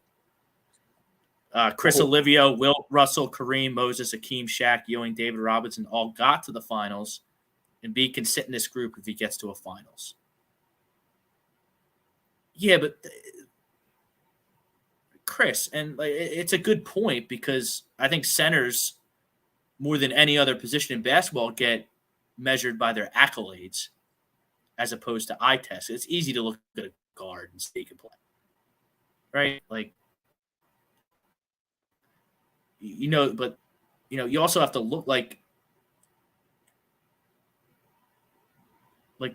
Chris Olivio, Wilt, Russell, Kareem, Moses, Akeem, Shaq, Ewing, David Robinson all got to the finals. Embiid can sit in this group if he gets to a finals. Yeah, but Chris, and it's a good point because I think centers, more than any other position in basketball, get measured by their accolades as opposed to eye tests. It's easy to look at a guard and say he can play, right? But you also have to look like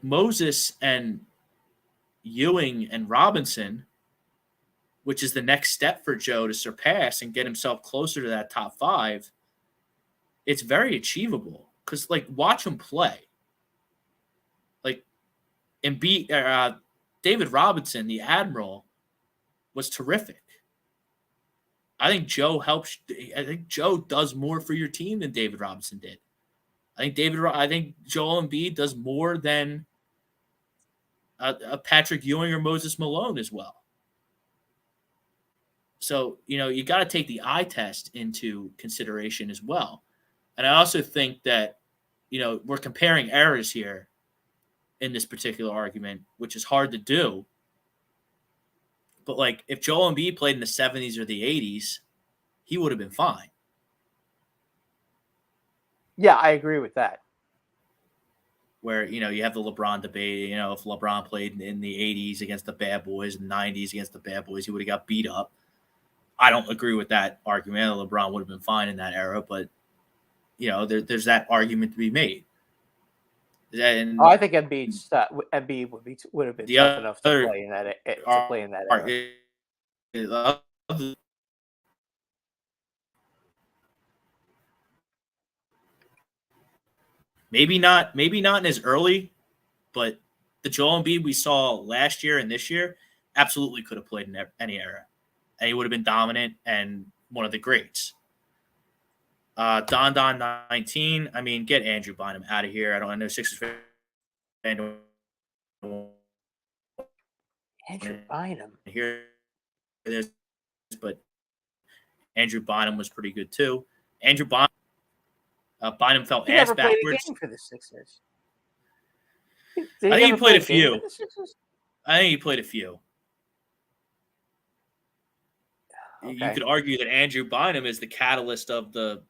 Moses and Ewing and Robinson, which is the next step for Joe to surpass and get himself closer to that top 5. It's very achievable because, watch him play. Embiid, David Robinson, the Admiral, was terrific. I think Joe helps. I think Joe does more for your team than David Robinson did. I think Joel Embiid does more than a Patrick Ewing or Moses Malone as well. So, you got to take the eye test into consideration as well. And I also think that, we're comparing eras here in this particular argument, which is hard to do. But, like, if Joel Embiid played in the 70s or the 80s, he would have been fine. Yeah, I agree with that. Where, you have the LeBron debate, if LeBron played in the 80s against the bad boys and 90s against the bad boys, he would have got beat up. I don't agree with that argument. LeBron would have been fine in that era, but, there's that argument to be made. And I think Embiid would have been the tough enough to other play in that era. Maybe not in as early, but the Joel Embiid we saw last year and this year absolutely could have played in any era, and he would have been dominant and one of the greats. Don 19. I mean, get Andrew Bynum out of here. I know Sixers fan. Andrew Bynum. Here it is, but Andrew Bynum was pretty good too. Andrew Bynum. Bynum fell He ass never played backwards. a game for the Sixers. I think he played a few. Okay. You could argue that Andrew Bynum is the catalyst of the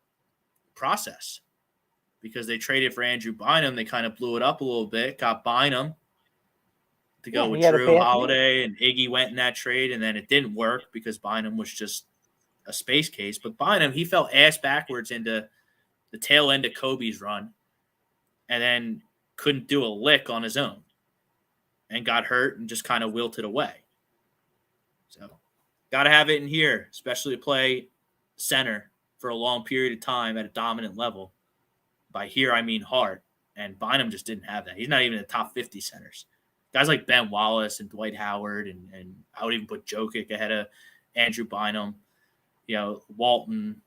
process because they traded for Andrew Bynum. They kind of blew it up a little bit, got Bynum to go with Drew Holiday, and Iggy went in that trade, and then it didn't work because Bynum was just a space case. But Bynum, he fell ass backwards into the tail end of Kobe's run and then couldn't do a lick on his own and got hurt and just kind of wilted away. So got to have it in here, especially to play center for a long period of time at a dominant level. By here, I mean hard. And Bynum just didn't have that. He's not even in the top 50 centers. Guys like Ben Wallace and Dwight Howard, and I would even put Jokic ahead of Andrew Bynum, Walton,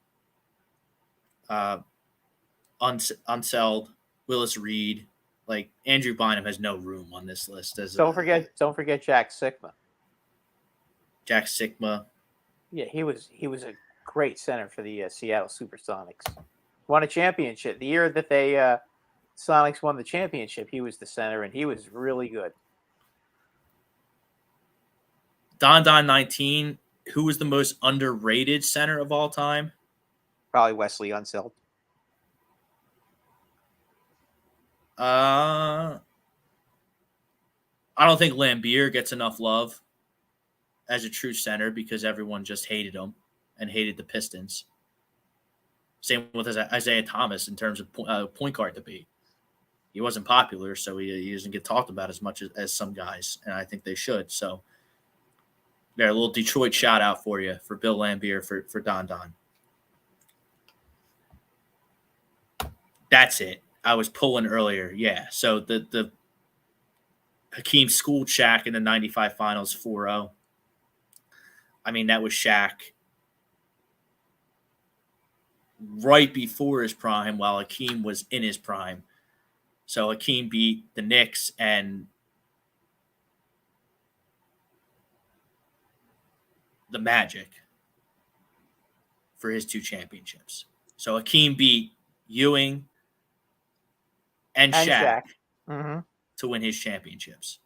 Unseld, Willis Reed. Like, Andrew Bynum has no room on this list. Don't forget Jack Sikma. Jack Sikma. Yeah, he was a great center for the Seattle Supersonics. Won a championship. The year that they Sonics won the championship, he was the center, and he was really good. Don 19, who was the most underrated center of all time? Probably Wesley Unseld. I don't think Lambeer gets enough love as a true center because everyone just hated him and hated the Pistons. Same with Isaiah Thomas in terms of point guard debate. He wasn't popular, so he doesn't get talked about as much as some guys, and I think they should. So, a little Detroit shout out for you for Bill Lambeer for Don. That's it. I was pulling earlier. Yeah. So the Hakeem schooled Shaq in the 95 finals 4-0. I mean, that was Shaq right before his prime while Hakeem was in his prime. So Hakeem beat the Knicks and the Magic for his 2 championships. So Hakeem beat Ewing and Shaq. Mm-hmm. To win his championships.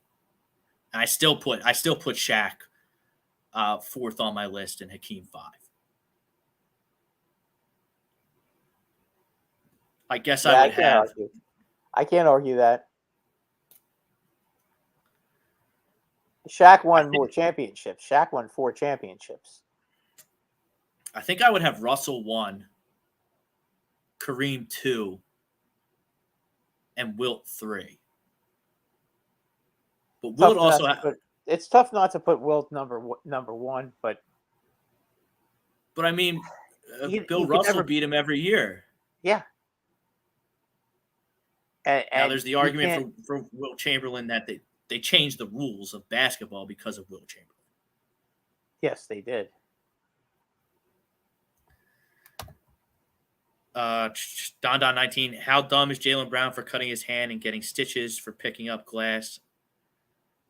And I still put Shaq 4th on my list and Hakeem 5. I guess I would have. I can't argue that. Shaq won more championships. Shaq won 4 championships. I think I would have Russell 1, Kareem 2, and Wilt 3. But Wilt also it's tough not to put Wilt number 1, but I mean, Bill Russell beat him every year. Yeah. And now there's the argument for Wilt Chamberlain that they changed the rules of basketball because of Wilt Chamberlain. Yes, they did. Don 19. How dumb is Jaylen Brown for cutting his hand and getting stitches for picking up glass?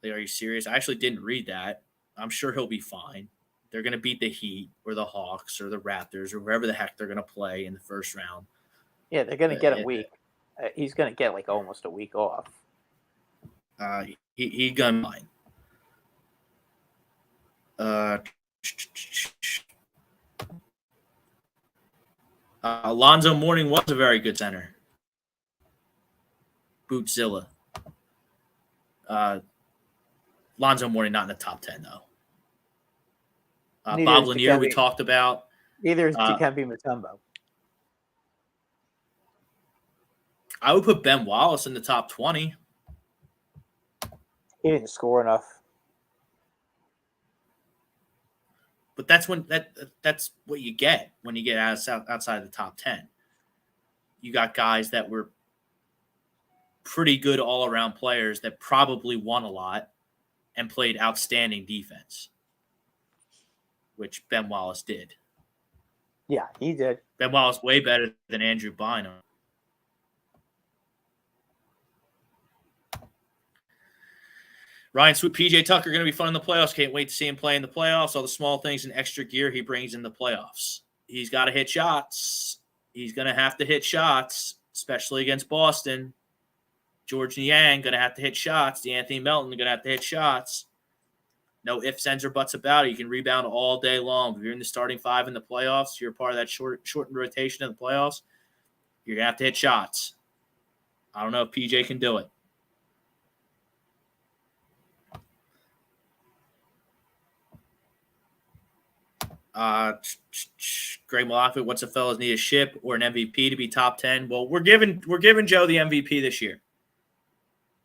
Are you serious? I actually didn't read that. I'm sure he'll be fine. they're going to beat the Heat or the Hawks or the Raptors or wherever the heck they're going to play in the first round. Yeah, they're going to get a week. He's going to get like almost a week off. He gun mine. Alonzo Mourning was a very good center. Bootzilla. Lonzo Mourning not in the top 10 though. Bob Lanier we talked about. Neither is Dikembe Mutombo. I would put Ben Wallace in the top 20. He didn't score enough. But that's what you get when you get outside the top 10. You got guys that were pretty good all-around players that probably won a lot and played outstanding defense, which Ben Wallace did. Yeah, he did. Ben Wallace way better than Andrew Bynum. Ryan Swoop, PJ Tucker going to be fun in the playoffs. Can't wait to see him play in the playoffs. All the small things and extra gear he brings in the playoffs. He's got to hit shots. He's going to have to hit shots, especially against Boston. George Niang going to have to hit shots. DeAnthony Melton going to have to hit shots. No ifs, ands, or buts about it. You can rebound all day long. If you're in the starting five in the playoffs, you're part of that shortened rotation in the playoffs, you're going to have to hit shots. I don't know if PJ can do it. Greg Malafit, what's the fellas need a ship or an MVP to be top 10? Well, we're giving Joe the MVP this year.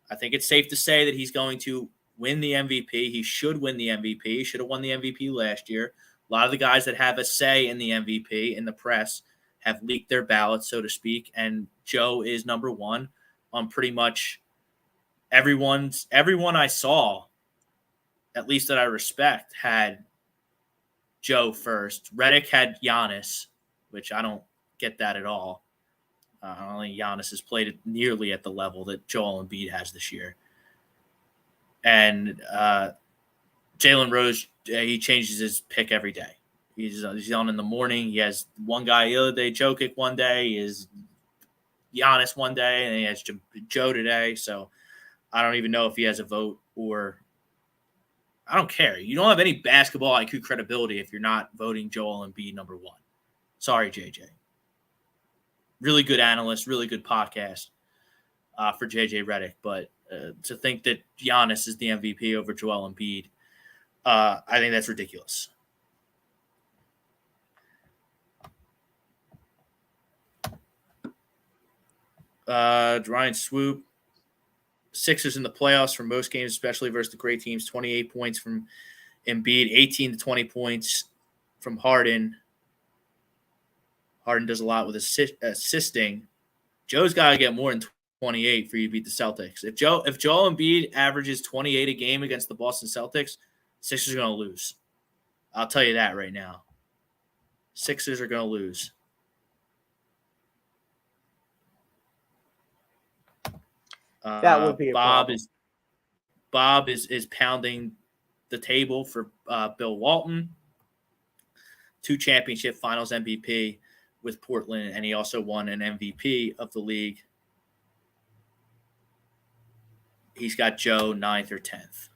I think it's safe to say that he's going to win the MVP. He should win the MVP. He should have won the MVP last year. A lot of the guys that have a say in the MVP in the press have leaked their ballots, so to speak, and Joe is number one on pretty much everyone I saw, at least that I respect, had Joe first. Redick had Giannis, which I don't get that at all. I don't think Giannis has played it nearly at the level that Joel Embiid has this year. And Jalen Rose, he changes his pick every day. He's on in the morning. He has one guy the other day, Jokic one day. He has Giannis one day, and he has Joe today. So I don't even know if he has a vote or I don't care. You don't have any basketball IQ credibility if you're not voting Joel Embiid number one. Sorry, JJ. Really good analyst, really good podcast for JJ Redick. But to think that Giannis is the MVP over Joel Embiid, I think that's ridiculous. Ryan Swoop. Sixers in the playoffs for most games, especially versus the great teams. 28 points from Embiid, 18 to 20 points from Harden. Harden does a lot with assisting. Joe's got to get more than 28 for you to beat the Celtics. If Joel Embiid averages 28 a game against the Boston Celtics, Sixers are going to lose. I'll tell you that right now. Sixers are going to lose. That would be a problem. Bob is pounding the table for Bill Walton. 2 championship finals MVP with Portland, and he also won an MVP of the league. He's got Joe 9th or 10th.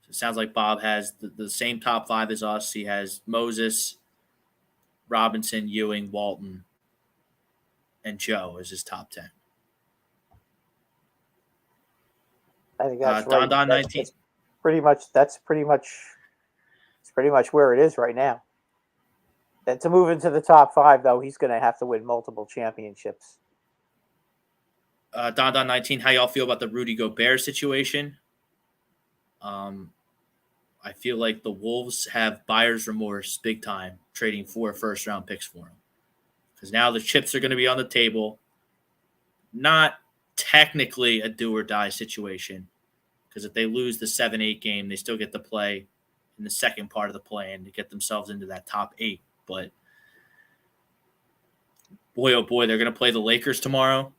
So it sounds like Bob has the same top 5 as us. He has Moses, Robinson, Ewing, Walton, and Joe as his top 10. I think that's right. Don 19. That's pretty much where it is right now. And to move into the top 5, though, he's going to have to win multiple championships. Don 19, how y'all feel about the Rudy Gobert situation? I feel like the Wolves have buyer's remorse big time, trading 4 first-round picks for him. Because now the chips are going to be on the table. Not technically a do-or-die situation. Because if they lose the 7-8 game, they still get to play in the second part of the play and to get themselves into that top 8. But boy, oh boy, they're going to play the Lakers tomorrow.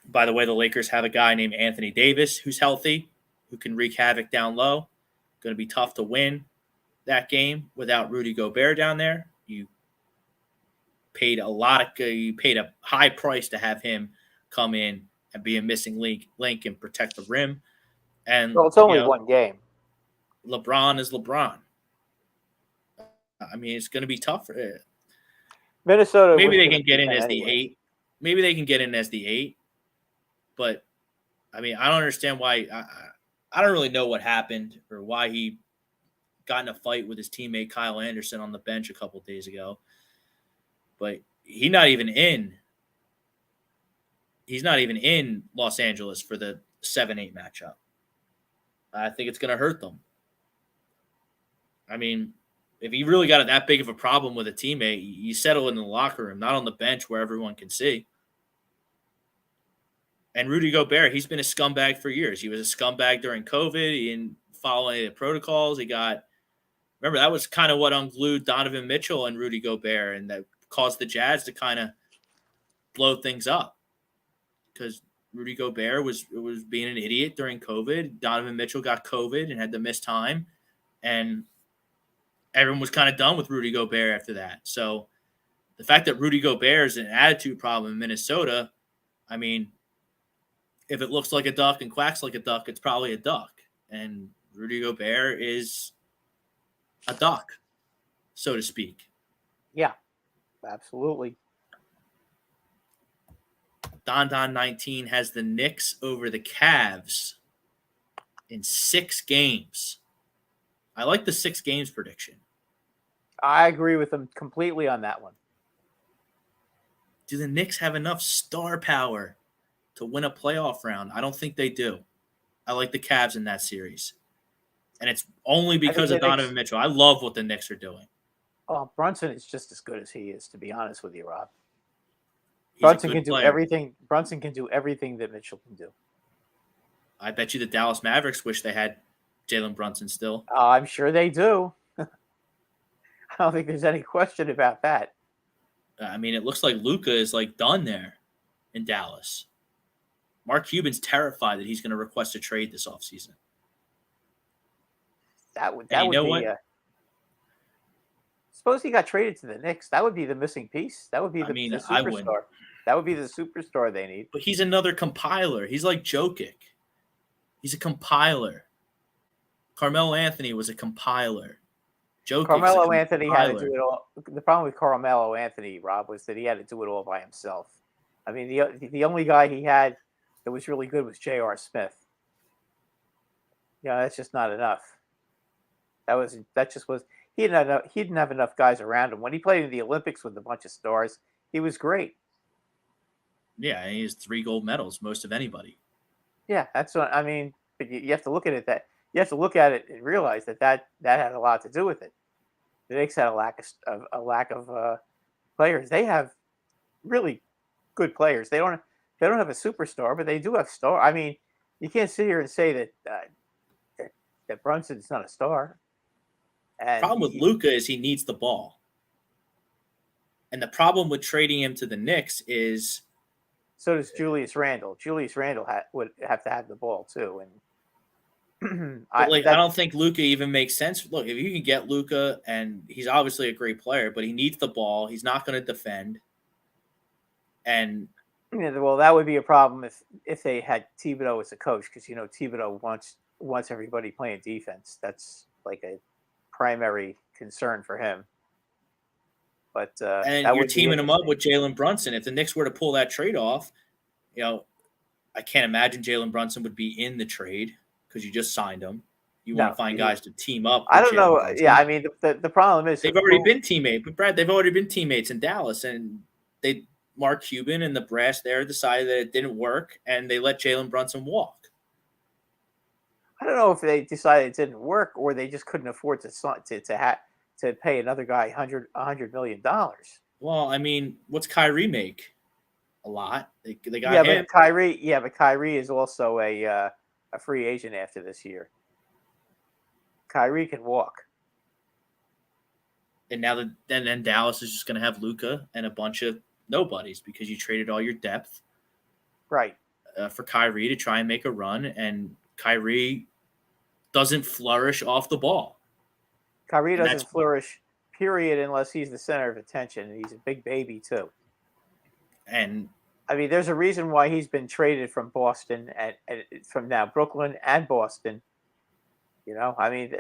By the way, the Lakers have a guy named Anthony Davis who's healthy, who can wreak havoc down low. Going to be tough to win that game without Rudy Gobert down there. You paid a high price to have him come in and be a missing link and protect the rim. And Well, it's only one game. LeBron is LeBron. I mean, it's going to be tough. Minnesota. Maybe they can get in as the 8. Maybe they can get in as the 8. But I mean, I don't understand why. I don't really know what happened or why he got in a fight with his teammate Kyle Anderson on the bench a couple of days ago. But he's not even in Los Angeles for the 7-8 matchup. I think it's going to hurt them. I mean, if you really got that big of a problem with a teammate, you settle in the locker room, not on the bench where everyone can see. And Rudy Gobert, he's been a scumbag for years. He was a scumbag during COVID. He didn't follow any of the protocols. Remember, that was kind of what unglued Donovan Mitchell and Rudy Gobert, and that caused the Jazz to kind of blow things up because Rudy Gobert was being an idiot during COVID. Donovan Mitchell got COVID and had to miss time, and everyone was kind of done with Rudy Gobert after that. So the fact that Rudy Gobert is an attitude problem in Minnesota, I mean, if it looks like a duck and quacks like a duck, it's probably a duck. And Rudy Gobert is a duck, so to speak. Yeah, absolutely. Don 19 has the Knicks over the Cavs in 6 games. I like the 6 games prediction. I agree with them completely on that one. Do the Knicks have enough star power to win a playoff round? I don't think they do. I like the Cavs in that series. And it's only because of Donovan Mitchell. I love what the Knicks are doing. Oh, Brunson is just as good as he is, to be honest with you, Rob. Brunson can do everything. Brunson can do everything that Mitchell can do. I bet you the Dallas Mavericks wish they had Jalen Brunson still. I'm sure they do. I don't think there's any question about that. I mean, it looks like Luka is done there in Dallas. Mark Cuban's terrified that he's going to request a trade this offseason. That would be. Suppose he got traded to the Knicks. That would be the missing piece. That would be the superstar. That would be the superstar they need. But he's another compiler. He's like Jokic. He's a compiler. Carmelo Anthony was a compiler. Carmelo Anthony had to do it all. The problem with Carmelo Anthony, Rob, was that he had to do it all by himself. I mean, the only guy he had that was really good was J.R. Smith. That's just not enough. He didn't have enough guys around him. When he played in the Olympics with a bunch of stars, he was great. Yeah, and he has 3 gold medals, most of anybody. Yeah, that's what I mean. But you have to look at it you have to look at it and realize that had a lot to do with it. The Knicks had a lack of players. They have really good players. They don't have a superstar, but they do have star. I mean, you can't sit here and say that Brunson's not a star. The problem with Luka is he needs the ball. And the problem with trading him to the Knicks is... So does Julius Randle. Julius Randle would have to have the ball, too. And I don't think Luka even makes sense. Look, if you can get Luka, and he's obviously a great player, but he needs the ball. He's not going to defend. And... well, that would be a problem if they had Thibodeau as a coach, because, Thibodeau wants everybody playing defense. That's like a primary concern for him. But and you're teaming him up with Jalen Brunson. If the Knicks were to pull that trade off, I can't imagine Jalen Brunson would be in the trade because you just signed him. You want to find guys to team up. I don't know. Brunson. Yeah, I mean the problem is they've already been teammates. But Brad, they've already been teammates in Dallas, and Mark Cuban and the brass there decided that it didn't work, and they let Jalen Brunson walk. I don't know if they decided it didn't work or they just couldn't afford to pay another guy $100 million. Well, I mean, what's Kyrie make? A lot. They got him. But Kyrie is also a free agent after this year. Kyrie can walk. And now then Dallas is just going to have Luka and a bunch of nobodies because you traded all your depth, right, for Kyrie to try and make a run, and Kyrie doesn't flourish off the ball. Kyrie doesn't flourish, period, unless he's the center of attention. And he's a big baby, too. And I mean, there's a reason why he's been traded from Boston and from now Brooklyn and Boston. I mean,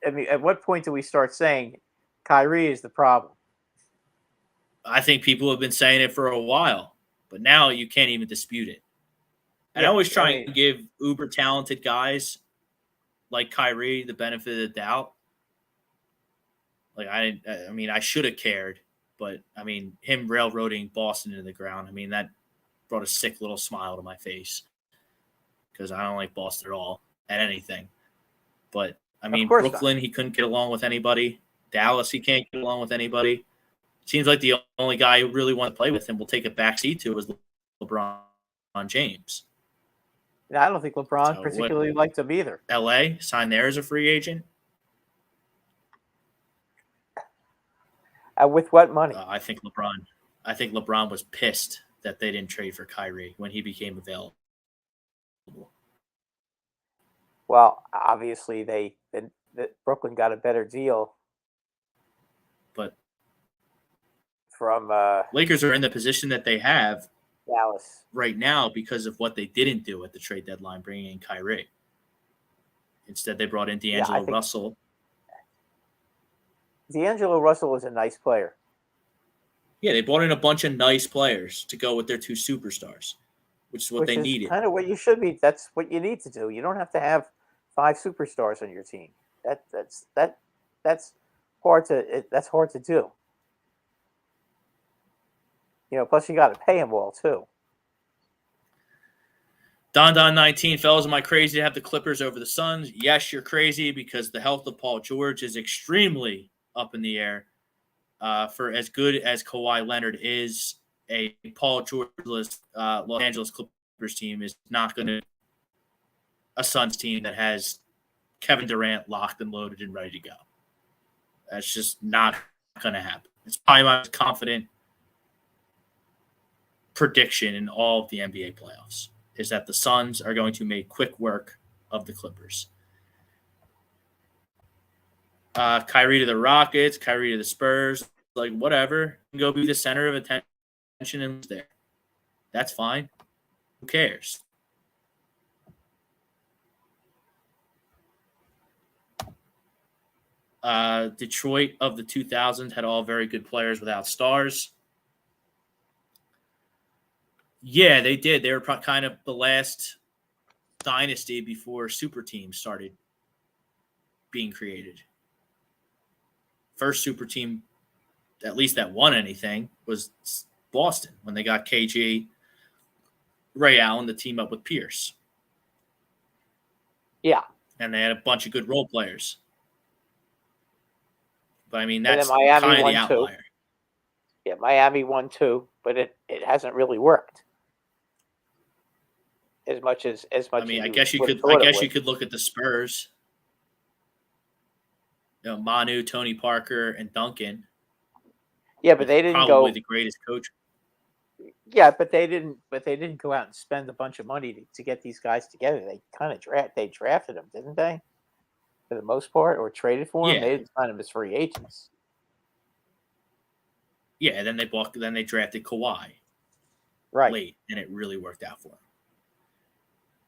at what point do we start saying Kyrie is the problem? I think people have been saying it for a while, but now you can't even dispute it. And I always try and give uber talented guys like Kyrie the benefit of the doubt. Like I mean, I should have cared, but I mean, him railroading Boston into the ground, I mean, that brought a sick little smile to my face because I don't like Boston at all at anything. But I mean, Brooklyn, he couldn't get along with anybody. Dallas, he can't get along with anybody. Seems like the only guy who really wants to play with him will take a backseat to is LeBron James. And I don't think LeBron particularly liked him either. LA signed there as a free agent. With what money? I think LeBron was pissed that they didn't trade for Kyrie when he became available. Well, obviously Brooklyn got a better deal. But from Lakers are in the position that they have Dallas right now because of what they didn't do at the trade deadline, bringing in Kyrie. Instead, they brought in D'Angelo Russell. D'Angelo Russell is a nice player. Yeah, they brought in a bunch of nice players to go with their two superstars, which is what they needed. Kind of what you should be. That's what you need to do. You don't have to have 5 superstars on your team. That's hard to do. Plus you got to pay them well too. Don 19, fellas, am I crazy to have the Clippers over the Suns? Yes, you're crazy because the health of Paul George is extremely up in the air. For as good as Kawhi Leonard is, a Paul George-less Los Angeles Clippers team is not going to a Suns team that has Kevin Durant locked and loaded and ready to go. That's just not going to happen. It's probably my most confident prediction in all of the NBA playoffs is that the Suns are going to make quick work of the Clippers. Kyrie to the Rockets, Kyrie to the Spurs, like whatever. Go be the center of attention and there. That's fine. Who cares? Detroit of the 2000s had all very good players without stars. Yeah, they did. They were kind of the last dynasty before super teams started being created. First super team, at least that won anything, was Boston when they got KG, Ray Allen to team up with Pierce. Yeah. And they had a bunch of good role players. But, I mean, that's kind of the outlier. Yeah, Miami won too, but it hasn't really worked. As much. I mean, I guess you could look at the Spurs. Manu, Tony Parker, and Duncan. Yeah, but they didn't probably the greatest coach. Yeah, but they didn't go out and spend a bunch of money to get these guys together. They kind of drafted them, didn't they? For the most part, or traded for them. Yeah. They didn't sign them as free agents. Yeah, then they drafted Kawhi. Right. Late, and it really worked out for them.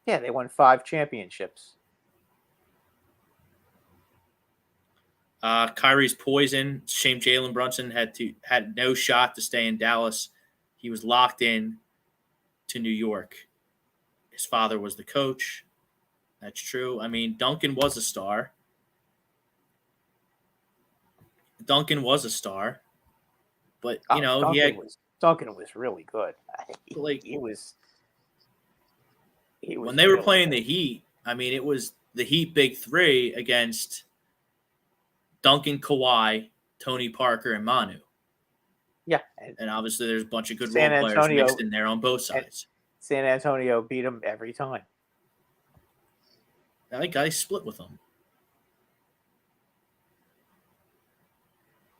Yeah, they won 5 championships. Kyrie's poison. Shame Jalen Brunson had no shot to stay in Dallas. He was locked in to New York. His father was the coach. That's true. I mean, Duncan was a star. Duncan but Duncan was really good. Like he was when they were playing the Heat. I mean, it was the Heat big three against Duncan, Kawhi, Tony Parker, and Manu. Yeah, and obviously there's a bunch of good role players mixed in there on both sides. San Antonio beat them every time. Now, that guy split with them.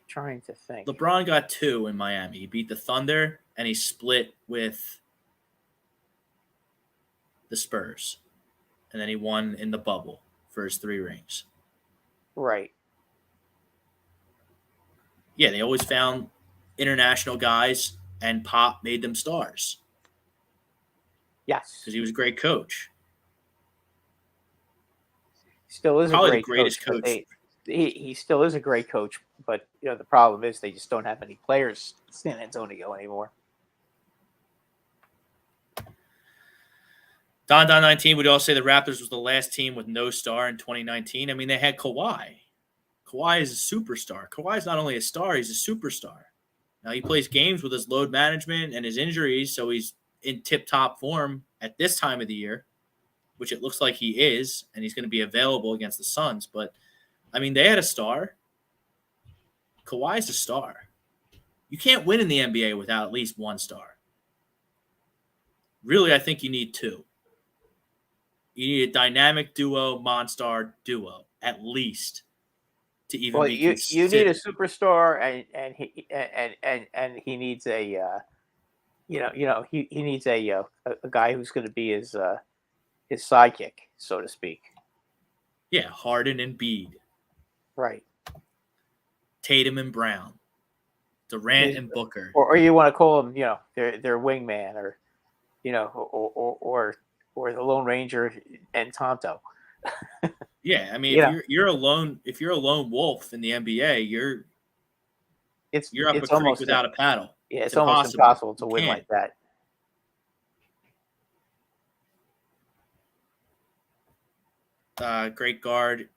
Trying to think. LeBron got 2 in Miami. He beat the Thunder, and he split with the Spurs. And then he won in the bubble for his 3 rings. Right. Yeah, they always found international guys, and Pop made them stars Yes. because he was a great coach. Still is a Probably the great coach, greatest but coach. he still is a great coach. But the problem is they just don't have any players in San Antonio anymore. Don 19, would you all say the Raptors was the last team with no star in 2019? I mean, they had Kawhi. Kawhi is a superstar. Kawhi is not only a star, he's a superstar. Now, he plays games with his load management and his injuries, so he's in tip-top form at this time of the year, which it looks like he is, and he's going to be available against the Suns. But, I mean, they had a star. Kawhi's a star. You can't win in the NBA without at least one star. Really, I think you need 2. You need a dynamic duo, Monstar duo, at least, to even be you considered. need a superstar, and he needs a he needs a guy who's going to be his sidekick, so to speak. Yeah, Harden and Embiid, Right. Tatum and Brown, Durant and Booker. Or you want to call him, their wingman, or or the Lone Ranger and Tonto. Yeah, I mean, if you're a lone wolf in the NBA, you're up a creek without a paddle. Yeah, it's almost impossible to win like that. Great guard.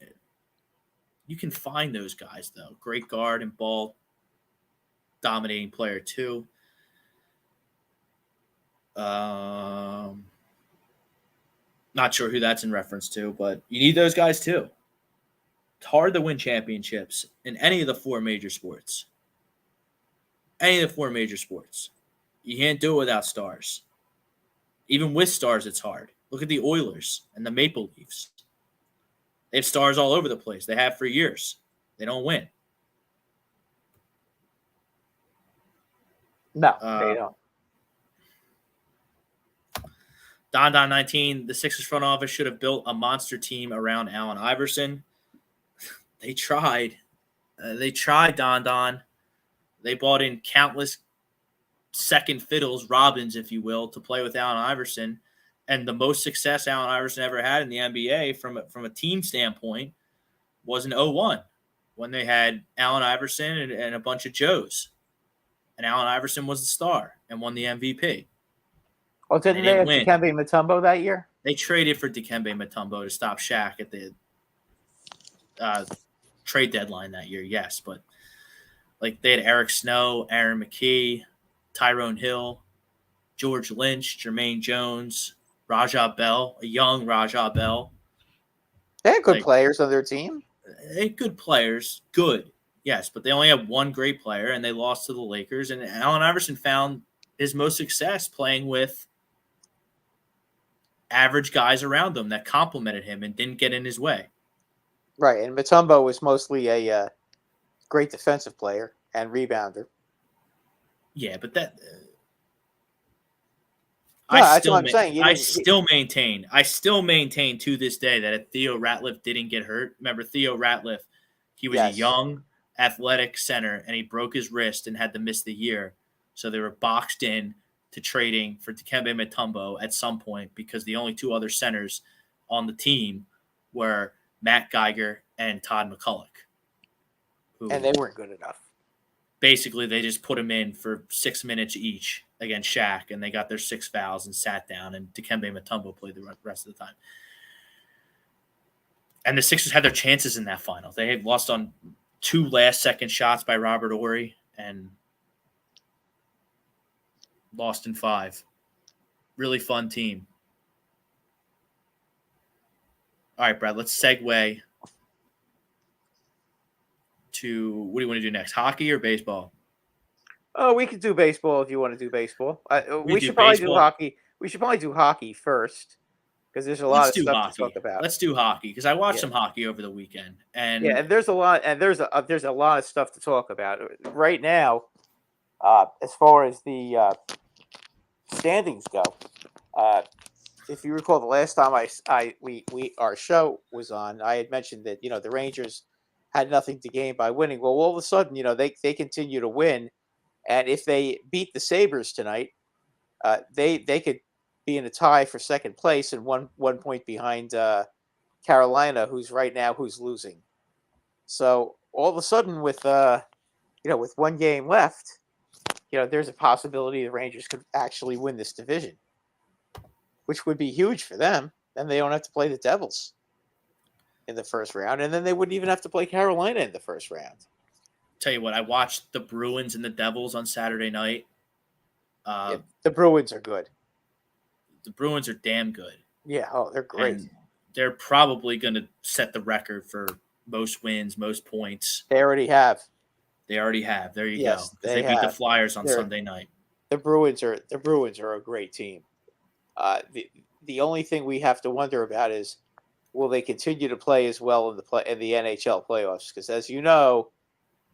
You can find those guys, though. Great guard and ball dominating player, too. Not sure who that's in reference to, but you need those guys, too. It's hard to win championships in any of the 4 major sports. Any of the 4 major sports. You can't do it without stars. Even with stars, it's hard. Look at the Oilers and the Maple Leafs. They have stars all over the place. They have for years. They don't win. No, they don't. Don 19, the Sixers front office should have built a monster team around Allen Iverson. They tried. Don. They bought in countless second fiddles, Robins, if you will, to play with Allen Iverson. And the most success Allen Iverson ever had in the NBA from a team standpoint was in 2001 when they had Allen Iverson and a bunch of Joes. And Allen Iverson was the star and won the MVP. Well, didn't they have Dikembe Mutombo that year? They traded for Dikembe Mutombo to stop Shaq at the trade deadline that year, yes. But like they had Eric Snow, Aaron McKee, Tyrone Hill, George Lynch, Jermaine Jones, Rajah Bell, a young Rajah Bell. They had good players on their team. They had good players. Good, yes, but they only had one great player, and they lost to the Lakers. And Allen Iverson found his most success playing with average guys around him that complimented him and didn't get in his way. Right, and Mutombo was mostly a great defensive player and rebounder. Yeah, but that that's what I'm saying. I still maintain to this day that if Theo Ratliff didn't get hurt, remember Theo Ratliff, he was a young, athletic center, and he broke his wrist and had to miss the year. So they were boxed in to trading for Dikembe Mutombo at some point because the only 2 other centers on the team were Matt Geiger and Todd McCulloch. And they weren't good enough. Basically, they just put him in for 6 minutes each against Shaq, and they got their 6 fouls and sat down, and Dikembe Mutombo played the rest of the time. And the Sixers had their chances in that final. They had lost on 2 last-second shots by Robert Horry and lost in 5. Really fun team. All right, Brad, let's segue to what do you want to do next? Hockey or baseball? Oh, we could do baseball if you want to do baseball. We should probably do hockey. We should probably do hockey first because there's a lot of stuff to talk about. Let's do hockey because I watched some hockey over the weekend, and and there's a lot of stuff to talk about right now. As far as the standings go, if you recall, the last time our show was on, I had mentioned that the Rangers had nothing to gain by winning. Well, all of a sudden, they continue to win, and if they beat the Sabres tonight, they could be in a tie for second place and one point behind Carolina, who's losing. So all of a sudden, with with one game left, there's a possibility the Rangers could actually win this division, which would be huge for them. Then they don't have to play the Devils in the first round, and then they wouldn't even have to play Carolina in the first round. Tell you what, I watched the Bruins and the Devils on Saturday night. The Bruins are good. The Bruins are damn good. Yeah, they're great. And they're probably going to set the record for most wins, most points. They already have. There you go. Because they beat the Flyers on Sunday night. The Bruins are a great team. The only thing we have to wonder about is, will they continue to play as well in the NHL playoffs? Because as you know,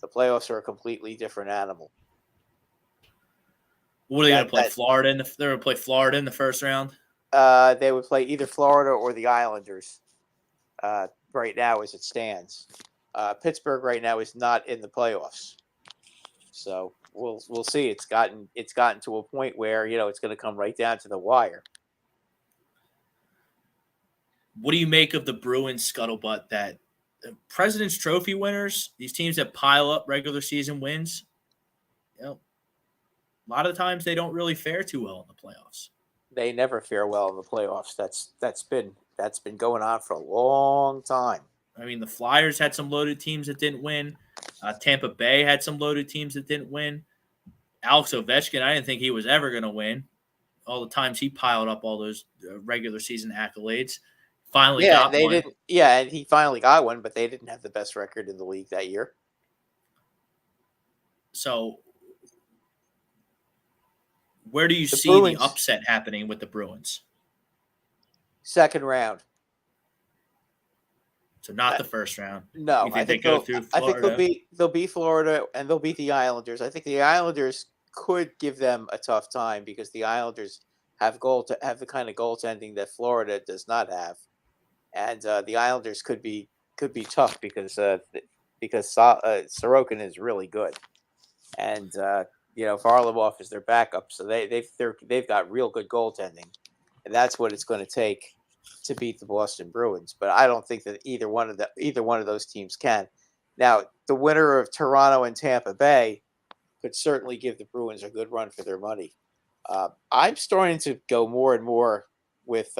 the playoffs are a completely different animal. What are they going to play? Florida they're going to play Florida in the first round. They would play either Florida or the Islanders. Right now, as it stands, Pittsburgh right now is not in the playoffs. So we'll see. It's gotten to a point where it's going to come right down to the wire. What do you make of the Bruins scuttlebutt that President's Trophy winners, these teams that pile up regular season wins, a lot of the times they don't really fare too well in the playoffs. They never fare well in the playoffs. That's been going on for a long time. I mean, the Flyers had some loaded teams that didn't win. Tampa Bay had some loaded teams that didn't win. Alex Ovechkin, I didn't think he was ever going to win. All the times he piled up all those regular season accolades. Finally got one. Didn't. Yeah, and he finally got one, but they didn't have the best record in the league that year. So, where do you see the upset happening with the Bruins? Second round. So not the first round. No, you think they go through Florida? I think they'll beat Florida and they'll beat the Islanders. I think the Islanders could give them a tough time because the Islanders have the kind of goaltending that Florida does not have. And the Islanders could be tough because Sorokin is really good, and Varlamov is their backup, so they've got real good goaltending, and that's what it's going to take to beat the Boston Bruins. But I don't think that either one of those teams can. Now, the winner of Toronto and Tampa Bay could certainly give the Bruins a good run for their money. I'm starting to go more and more with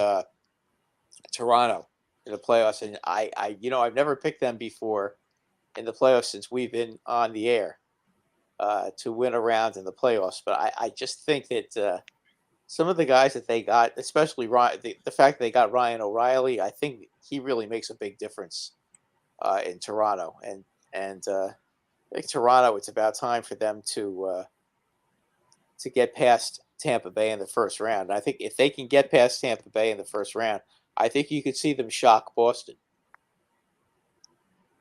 Toronto in the playoffs, and I've never picked them before in the playoffs since we've been on the air to win a round in the playoffs. But I just think that some of the guys that they got, especially the fact that they got Ryan O'Reilly, I think he really makes a big difference in Toronto. And I think Toronto, it's about time for them to get past Tampa Bay in the first round. And I think if they can get past Tampa Bay in the first round, I think you could see them shock Boston.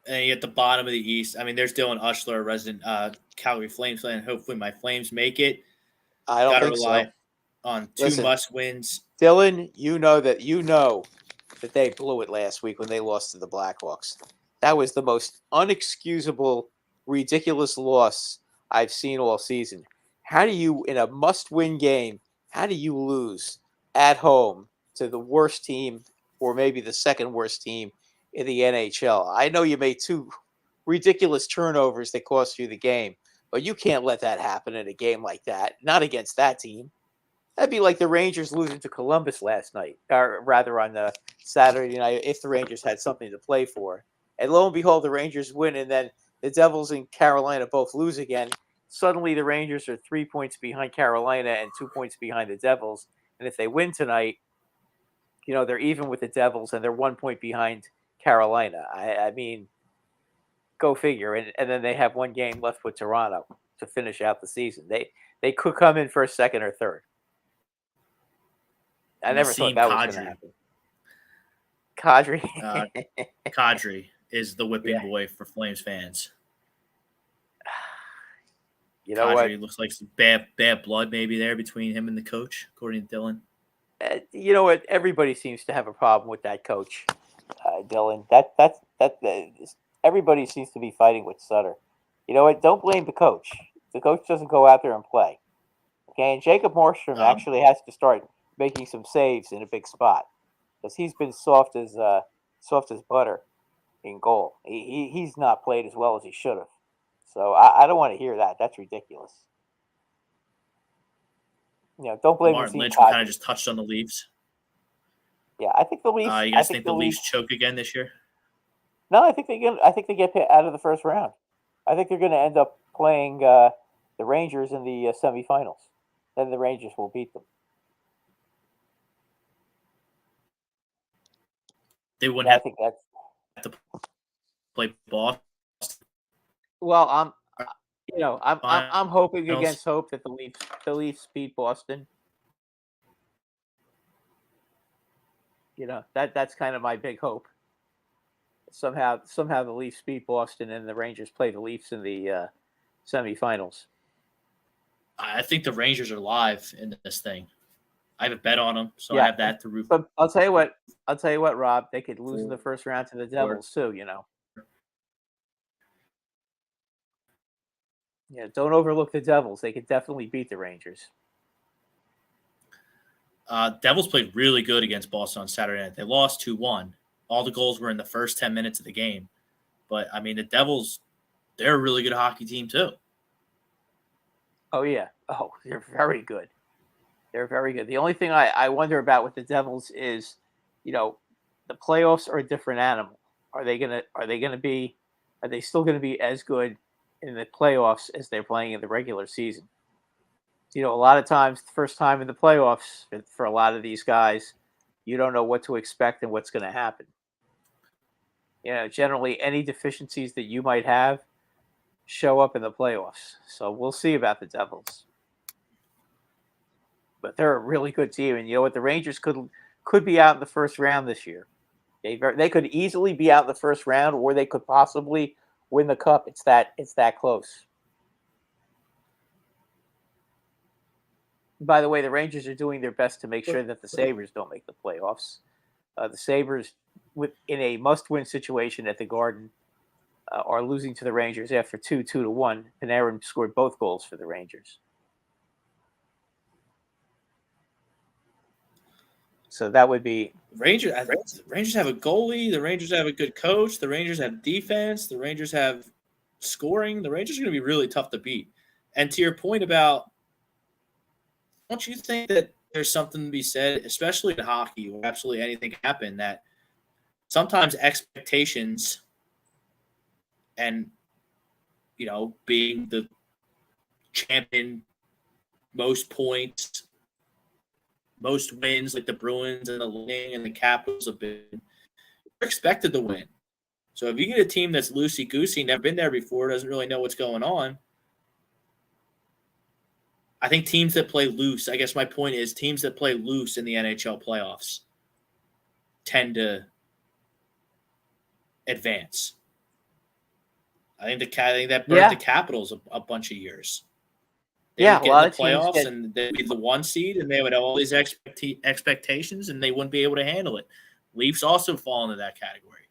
And at the bottom of the East, I mean, there's Dylan Ushler, a resident Calgary Flames fan. Hopefully my Flames make it. I don't think rely so. On two must wins. Dylan, you know that they blew it last week when they lost to the Blackhawks. That was the most unexcusable, ridiculous loss I've seen all season. How do you, in a must-win game, how do you lose at home to the worst team or maybe the second worst team in the NHL? I know you made two ridiculous turnovers that cost you the game, but you can't let that happen in a game like that, not against that team. That'd be like the Rangers losing to Columbus last night, or rather on the Saturday night, if the Rangers had something to play for. And lo and behold, the Rangers win, and then the Devils and Carolina both lose again. Suddenly the Rangers are 3 points behind Carolina and 2 points behind the Devils. And if they win tonight, they're even with the Devils and they're 1 point behind Carolina. I mean, go figure. And then they have one game left with Toronto to finish out the season. They could come in first, second, or third. I never thought that was going to happen. Kadri. Kadri is the whipping boy for Flames fans. You know Kadri what? Looks like some bad blood maybe there between him and the coach, according to Dylan. You know what? Everybody seems to have a problem with that coach, Dylan. Everybody seems to be fighting with Sutter. You know what? Don't blame the coach. The coach doesn't go out there and play. Okay, and Jacob Markstrom actually has to start making some saves in a big spot because he's been soft as butter in goal. He's not played as well as he should have. So I don't want to hear that. That's ridiculous. Don't blame the Martin team. Lynch, we kind of just touched on the Leafs. Yeah, I think the Leafs. You guys think the Leafs choke again this year? No, I think they get out of the first round. I think they're going to end up playing the Rangers in the semifinals. Then the Rangers will beat them. They wouldn't have I think that's to play Boston. Well, I'm hoping against hope that the Leafs beat Boston. That's kind of my big hope. Somehow the Leafs beat Boston and the Rangers play the Leafs in the semifinals. I think the Rangers are live in this thing. I have a bet on them, so I have that to root. But I'll tell you what, Rob, they could lose in the first round to the Devils too. Yeah, don't overlook the Devils. They could definitely beat the Rangers. Devils played really good against Boston on Saturday night. They lost 2-1. All the goals were in the first 10 minutes of the game. But, I mean, the Devils, they're a really good hockey team too. Oh, yeah. Oh, they're very good. They're very good. The only thing I wonder about with the Devils is, the playoffs are a different animal. Are they still gonna be as good in the playoffs as they're playing in the regular season? A lot of times, the first time in the playoffs for a lot of these guys, you don't know what to expect and what's going to happen. Generally, any deficiencies that you might have show up in the playoffs. So we'll see about the Devils. But they're a really good team, and you know what? The Rangers could be out in the first round this year. They could easily be out in the first round, or they could possibly win the cup. It's that close. By the way, the Rangers are doing their best to make sure that the Sabres don't make the playoffs. The Sabres, in a must-win situation at the Garden, are losing to the Rangers after 2-1. Panarin scored both goals for the Rangers. So that would be Rangers have a goalie. The Rangers have a good coach. The Rangers have defense. The Rangers have scoring. The Rangers are going to be really tough to beat. And to your point about, don't you think that there's something to be said, especially in hockey, where absolutely anything can happen, that sometimes expectations and, being the champion, most points, most wins, like the Bruins and the Lightning and the Capitals have been, you're expected to win. So if you get a team that's loosey-goosey, never been there before, doesn't really know what's going on, I think teams that play loose, I guess my point is teams that play loose in the NHL playoffs tend to advance. I think that burned the Capitals a bunch of years. They would get in the playoffs and they'd be the 1 seed and they would have all these expectations and they wouldn't be able to handle it. Leafs also fall into that category.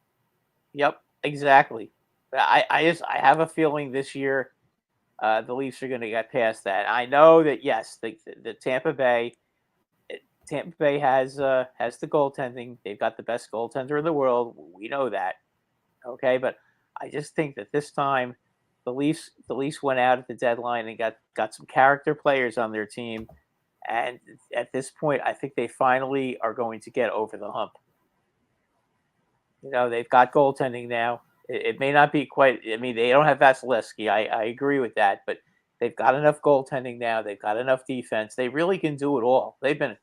Yep, exactly. I have a feeling this year the Leafs are going to get past that. I know that yes, the Tampa Bay has the goaltending. They've got the best goaltender in the world. We know that. Okay, but I just think that this time the Leafs went out at the deadline and got some character players on their team, and at this point, I think they finally are going to get over the hump. They've got goaltending now. It may not be quite. I mean, they don't have Vasilevsky. I agree with that, but they've got enough goaltending now. They've got enough defense. They really can do it all. They've been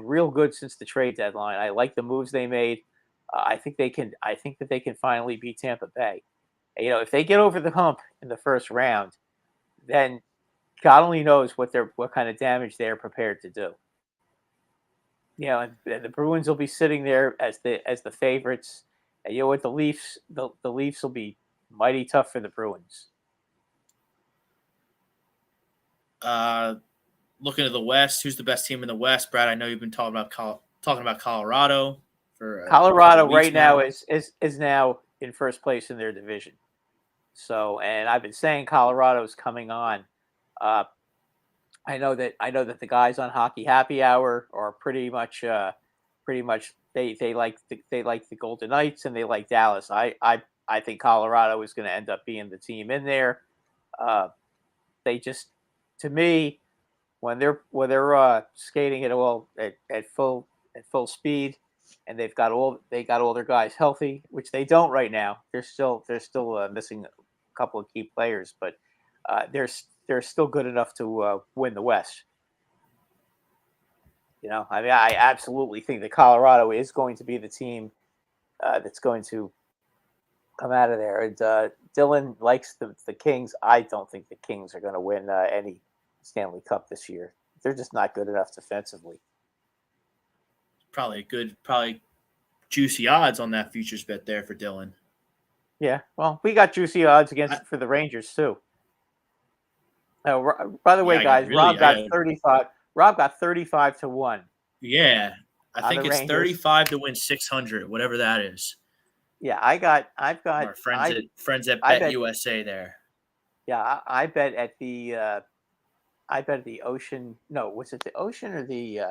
real good since the trade deadline. I like the moves they made. I think that they can finally beat Tampa Bay. If they get over the hump in the first round, then God only knows what kind of damage they're prepared to do. And the Bruins will be sitting there as the favorites. And with the Leafs, the Leafs will be mighty tough for the Bruins. Look, looking to the West, who's the best team in the West, Brad? I know you've been talking about Colorado for a couple Colorado of weeks right now is now in first place in their division. So, and I've been saying Colorado is coming on. I know that the guys on Hockey Happy Hour are pretty much they like the Golden Knights and they like Dallas. I think Colorado is going to end up being the team in there. They just, to me, when they're skating at full speed, and they got all their guys healthy, which they don't right now. They're still missing a couple of key players, but they're still good enough to win the West. I mean, I absolutely think that Colorado is going to be the team that's going to come out of there. And Dylan likes the Kings. I don't think the Kings are going to win any Stanley Cup this year. They're just not good enough defensively. Probably juicy odds on that futures bet there for Dylan. Yeah, well, we got juicy odds for the Rangers too. By the way, guys, Rob got 35. Rob got 35 to 1. Yeah, I think it's Rangers. 35 to win 600, whatever that is. Yeah, I've got our friends at Bet USA there. Yeah, I bet at the Ocean. No, was it the Ocean or the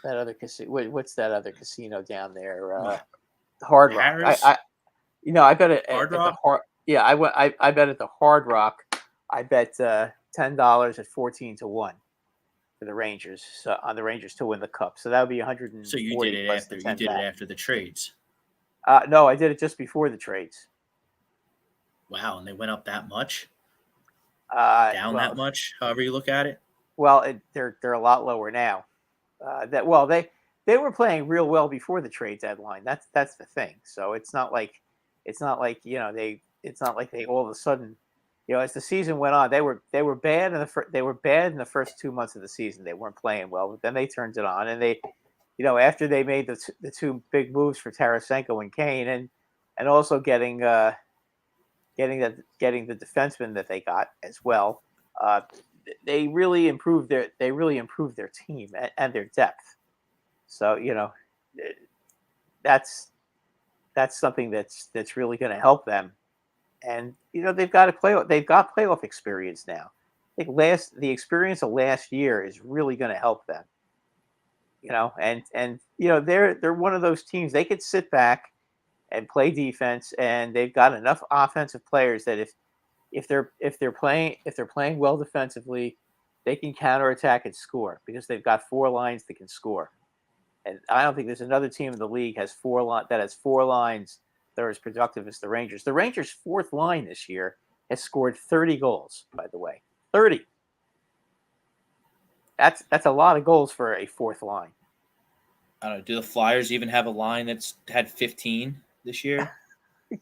that other casino? What's that other casino down there? Hard Rock. I bet it Hard Rock. I bet at the Hard Rock. I bet $10 at 14 to 1 for the Rangers. So on the Rangers to win the Cup. So that would be 140. So you did it after the trades. No, I did it just before the trades. Wwow, and they went up that much? That much, however you look at it? Well, they're a lot lower now. They were playing real well before the trade deadline. That's the thing. So it's not like they all of a sudden, as the season went on, they were bad in the first 2 months of the season. They weren't playing well, but then they turned it on, and they, after they made the two big moves for Tarasenko and Kane, and also getting the defenseman that they got as well, they really improved their team and their depth. So that's something that's really going to help them. And they've got playoff experience now. I think the experience of last year is really going to help them. They're one of those teams. They could sit back and play defense, and they've got enough offensive players that if they're playing well defensively, they can counterattack and score because they've got four lines that can score. And I don't think there's another team in the league that has four lines that are as productive as the Rangers. The Rangers' fourth line this year has scored 30 goals, by the way. 30. That's a lot of goals for a fourth line. I don't know. Do the Flyers even have a line that's had 15 this year?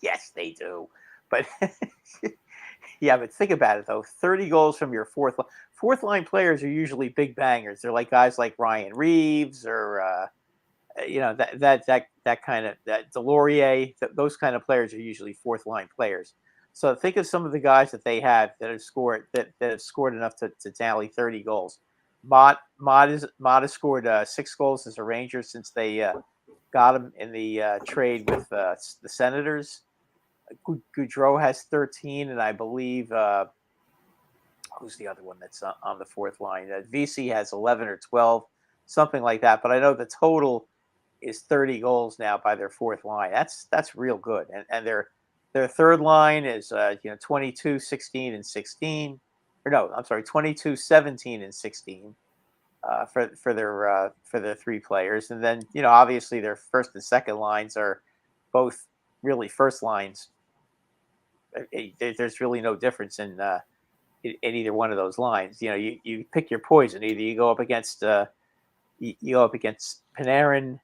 Yes, they do. But yeah, but think about it though. 30 goals from your fourth line players are usually big bangers. They're like guys like Ryan Reeves or that kind of Delorier. Those kind of players are usually fourth line players. So think of some of the guys that they have that have scored enough to tally 30 goals. Mott has scored 6 goals as a Ranger since they got him in the trade with the Senators. Goudreau has 13, and I believe who's the other one that's on the fourth line? VC has 11 or 12, something like that. But I know the total is 30 goals now by their fourth line. That's real good, and their third line is 22, 16, and 16. Or no, I'm sorry, 22, 17, and 16 for their three players, and then obviously their first and second lines are both really first lines. There's really no difference in either one of those lines. You pick your poison. Either you go up against Panarin,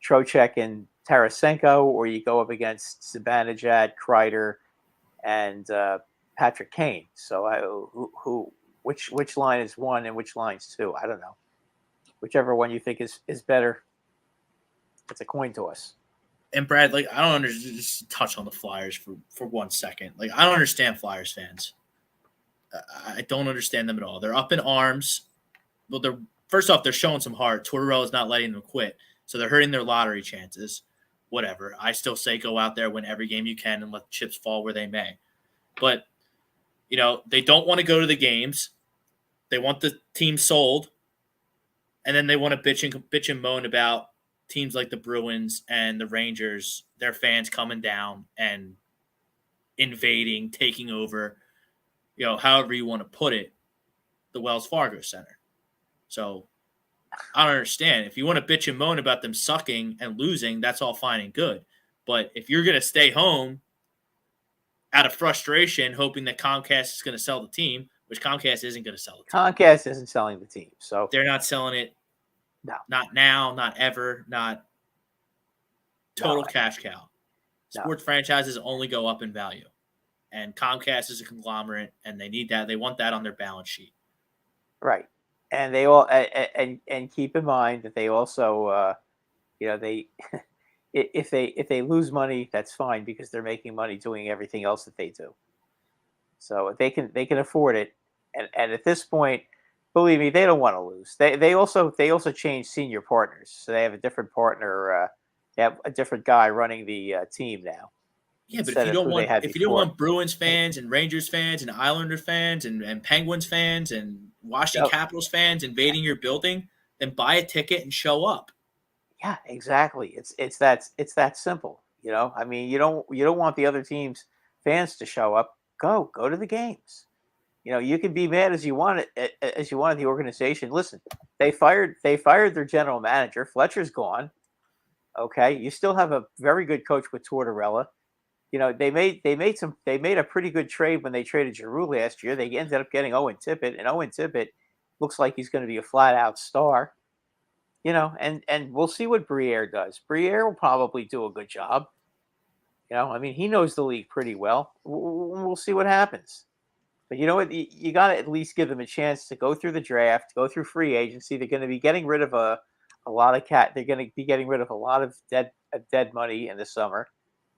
Trocheck, and Tarasenko, or you go up against Zibanejad, Kreider, and Patrick Kane. So which line is one and which line's two? I don't know. Whichever one you think is better, it's a coin toss. And Brad, I don't understand. Just touch on the Flyers for 1 second. I don't understand Flyers fans. I don't understand them at all. They're up in arms well, they're first off, they're showing some heart. Tortorella's not letting them quit, so they're hurting their lottery chances. Whatever. I still say go out there, win every game you can, and let the chips fall where they may. But they don't want to go to the games. They want the team sold, and then they want to bitch and moan about teams like the Bruins and the Rangers, their fans coming down and invading, taking over, however you want to put it, the Wells Fargo Center. So I don't understand. If you want to bitch and moan about them sucking and losing, that's all fine and good. But if you're going to stay home out of frustration, hoping that Comcast is going to sell the team, which Comcast isn't going to sell the team. Comcast isn't selling the team. So they're not selling it. No. Not now, not ever, not total cash cow. Sports franchises only go up in value. And Comcast is a conglomerate, and they need that. They want that on their balance sheet. Right. And they all and keep in mind that they also they if they lose money, that's fine because they're making money doing everything else that they do. So they can afford it. And at this point, believe me, they don't want to lose. They also changed senior partners. So they have a different partner, they have a different guy running the team now. Yeah, but if you don't want Bruins fans and Rangers fans and Islanders fans and Penguins fans and Washington Capitals fans invading your building, then buy a ticket and show up. Yeah, exactly. It's that simple. I mean, you don't want the other team's fans to show up. Go to the games. You can be mad as you want it as you want the organization. Listen, they fired their general manager. Fletcher's gone. Okay, you still have a very good coach with Tortorella. They made a pretty good trade when they traded Giroux last year. They ended up getting Owen Tippett, and Owen Tippett looks like he's going to be a flat out star. And we'll see what Briere does. Briere will probably do a good job. I mean, he knows the league pretty well. We'll see what happens. But you know what? You got to at least give them a chance to go through the draft, go through free agency. They're going to be getting rid of a lot of They're going to be getting rid of a lot of dead money in the summer,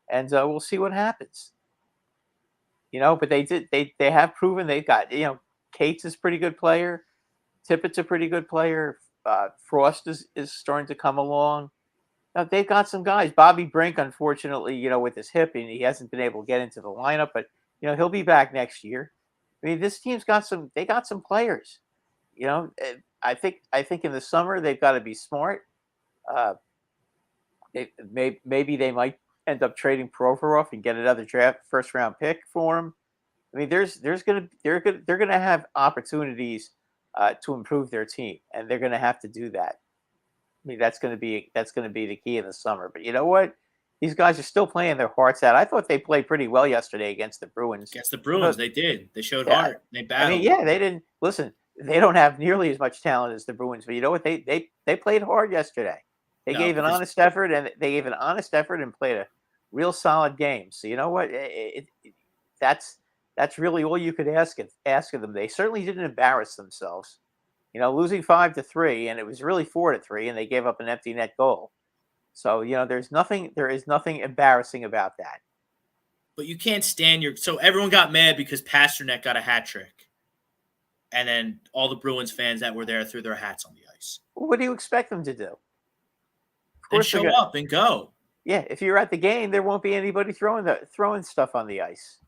and we'll see what happens. But they have proven they've got. Cates is a pretty good player. Tippett's a pretty good player. Frost is starting to come along. Now, they've got some guys. Bobby Brink, unfortunately, with his hip, and he hasn't been able to get into the lineup, but he'll be back next year. I mean, this team's got some. They got some players. I think in the summer they've got to be smart. Maybe they might end up trading Provorov and get another first round pick for him. I mean, they're gonna have opportunities to improve their team, and they're gonna have to do that. I mean, that's gonna be the key in the summer. But you know what? These guys are still playing their hearts out. I thought they played pretty well yesterday against the Bruins. Against the Bruins, they did. They showed heart. They battled. I mean, they didn't listen. They don't have nearly as much talent as the Bruins, but you know what? They played hard yesterday. They gave an honest effort, and played a real solid game. So you know what? That's really all you could ask of them. They certainly didn't embarrass themselves. Losing 5-3, and it was really 4-3, and they gave up an empty net goal. So there is nothing embarrassing about that. But you can't stand so everyone got mad because Pasternak got a hat trick, and then all the Bruins fans that were there threw their hats on the ice. Well, what do you expect them to do? Then show up and go. Yeah, if you're at the game, there won't be anybody throwing stuff on the ice.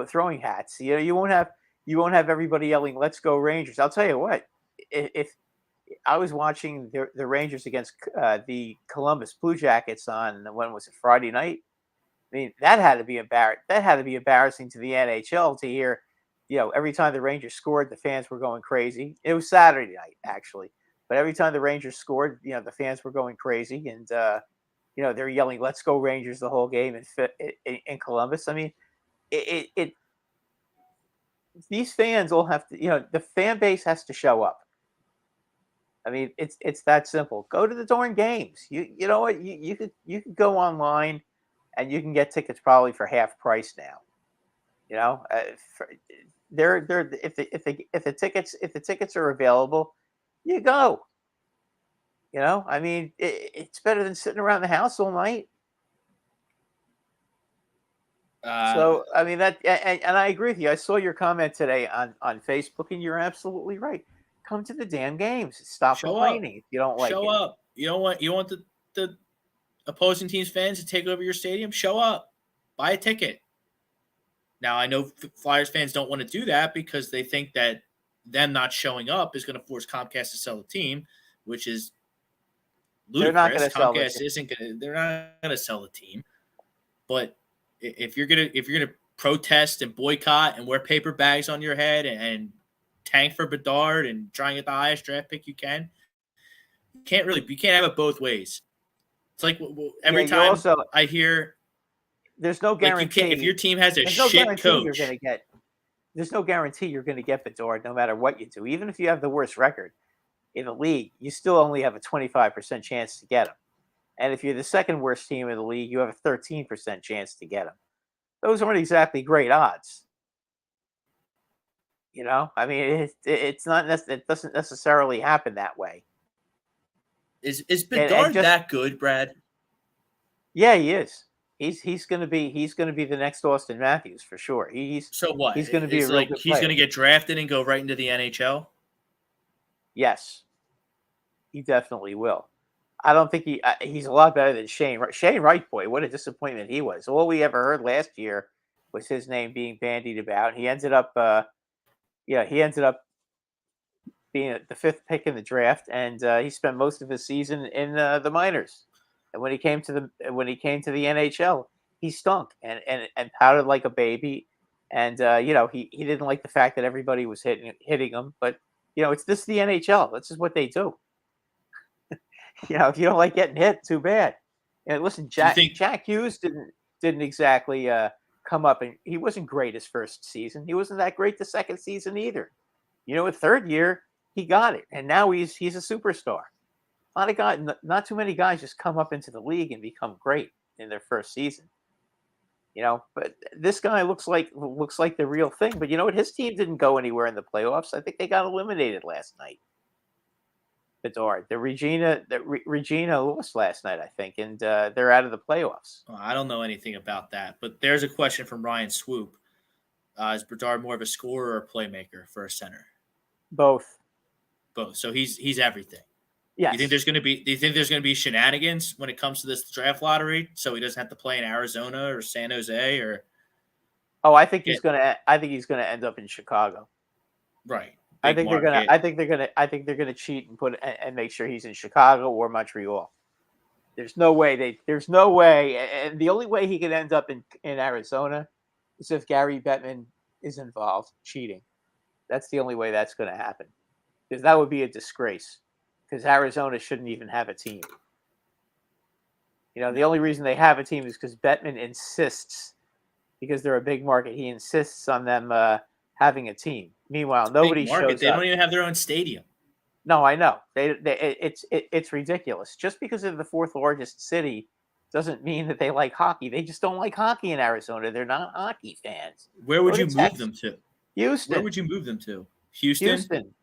Throwing hats. You won't have everybody yelling, "Let's go Rangers." I'll tell you what. If I was watching the Rangers against the Columbus Blue Jackets on when was it Friday night? I mean, that had to be embarrassing to the NHL to hear. Every time the Rangers scored, the fans were going crazy. It was Saturday night actually, but every time the Rangers scored, the fans were going crazy, and they're yelling, "Let's go Rangers" the whole game in Columbus. I mean, these fans all have to. The fan base has to show up. I mean, it's that simple. Go to the darn games. You know what? You could go online, and you can get tickets probably for half price now. If the tickets are available, you go. I mean, it's better than sitting around the house all night. So I mean and I agree with you. I saw your comment today on Facebook, and you're absolutely right. come to the damn games. Stop Show up. complaining if you don't like Show it. up. You want the opposing team's fans to take over your stadium? Show up. Buy a ticket. Now, I know Flyers fans don't want to do that because they think that them not showing up is going to force Comcast to sell the team, which is ludicrous. They're not going to sell Comcast isn't going to. They're not going to sell the team. But if you're gonna protest and boycott and wear paper bags on your head and tank for Bedard and try and get the highest draft pick you can't have it both ways. It's like every time I hear. There's no guarantee if your team has a shit coach. There's no guarantee you're going to get Bedard no matter what you do. Even if you have the worst record in the league, you still only have a 25% chance to get him. And if you're the second worst team in the league, you have a 13% chance to get him. Those aren't exactly great odds. You know, I mean, it's not. It doesn't necessarily happen that way. Is Bedard that good, Brad? Yeah, he is. He's going to be the next Austin Matthews for sure. So what? He's going to be he's going to get drafted and go right into the NHL. Yes, he definitely will. I don't think he's a lot better than Shane. Shane Wright, boy, what a disappointment he was. All we ever heard last year was his name being bandied about. He ended up, being the 5th pick in the draft, and he spent most of his season in the minors. And when he came to the NHL, he stunk and pouted like a baby. And he didn't like the fact that everybody was hitting him. But it's this is the NHL. This is what they do. If you don't like getting hit, too bad. And listen, Jack Hughes didn't exactly come up, and he wasn't great his first season. He wasn't that great the second season either. Third year he got it, and now he's a superstar. Not too many guys just come up into the league and become great in their first season. But this guy looks like the real thing. But you know what? His team didn't go anywhere in the playoffs. I think they got eliminated last night. Bedard, the Regina lost last night, I think, and they're out of the playoffs. Well, I don't know anything about that, but there's a question from Ryan Swoop: is Bedard more of a scorer or a playmaker for a center? Both. So he's everything. Yes. Do you think there's going to be shenanigans when it comes to this draft lottery? So he doesn't have to play in Arizona or San Jose or. Oh, I think he's going to end up in Chicago. Right. I think they're gonna cheat and make sure he's in Chicago or Montreal. There's no way, and the only way he could end up in Arizona is if Gary Bettman is involved cheating. That's the only way that's going to happen, because that would be a disgrace. Because Arizona shouldn't even have a team. The only reason they have a team is because Bettman insists, because they're a big market. He insists on them having a team. Meanwhile, nobody shows up. They don't even have their own stadium. No, I know. It's ridiculous. Just because they're the 4th largest city doesn't mean that they like hockey. They just don't like hockey in Arizona. They're not hockey fans. Where would you move them to? Houston. Where would you move them to? Houston.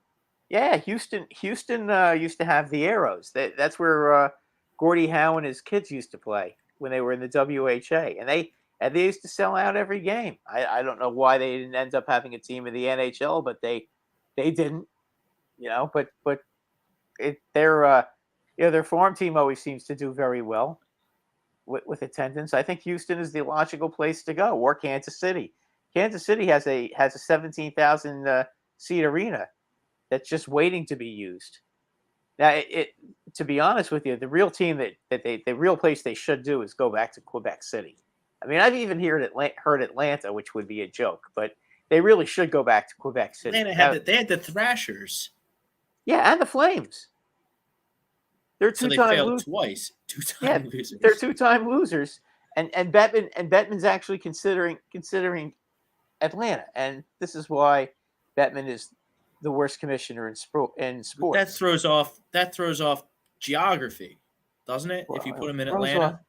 Yeah, Houston used to have the Arrows. That's where Gordie Howe and his kids used to play when they were in the WHA, and they used to sell out every game. I don't know why they didn't end up having a team in the NHL, but they didn't. But their farm team always seems to do very well with attendance. I think Houston is the logical place to go, or Kansas City. Kansas City has a 17,000 seat arena that's just waiting to be used. Now, to be honest with you, the real team the real place they should do is go back to Quebec City. I mean, I've even heard Atlanta, which would be a joke, but they really should go back to Quebec City. They had the Thrashers. Yeah, and the Flames. They're two-time losers. Twice. Two-time losers. They're two-time losers, and Bettman's actually considering Atlanta, and this is why Bettman is the worst commissioner in sports. That throws off geography, doesn't it? Well, if you put him in Atlanta,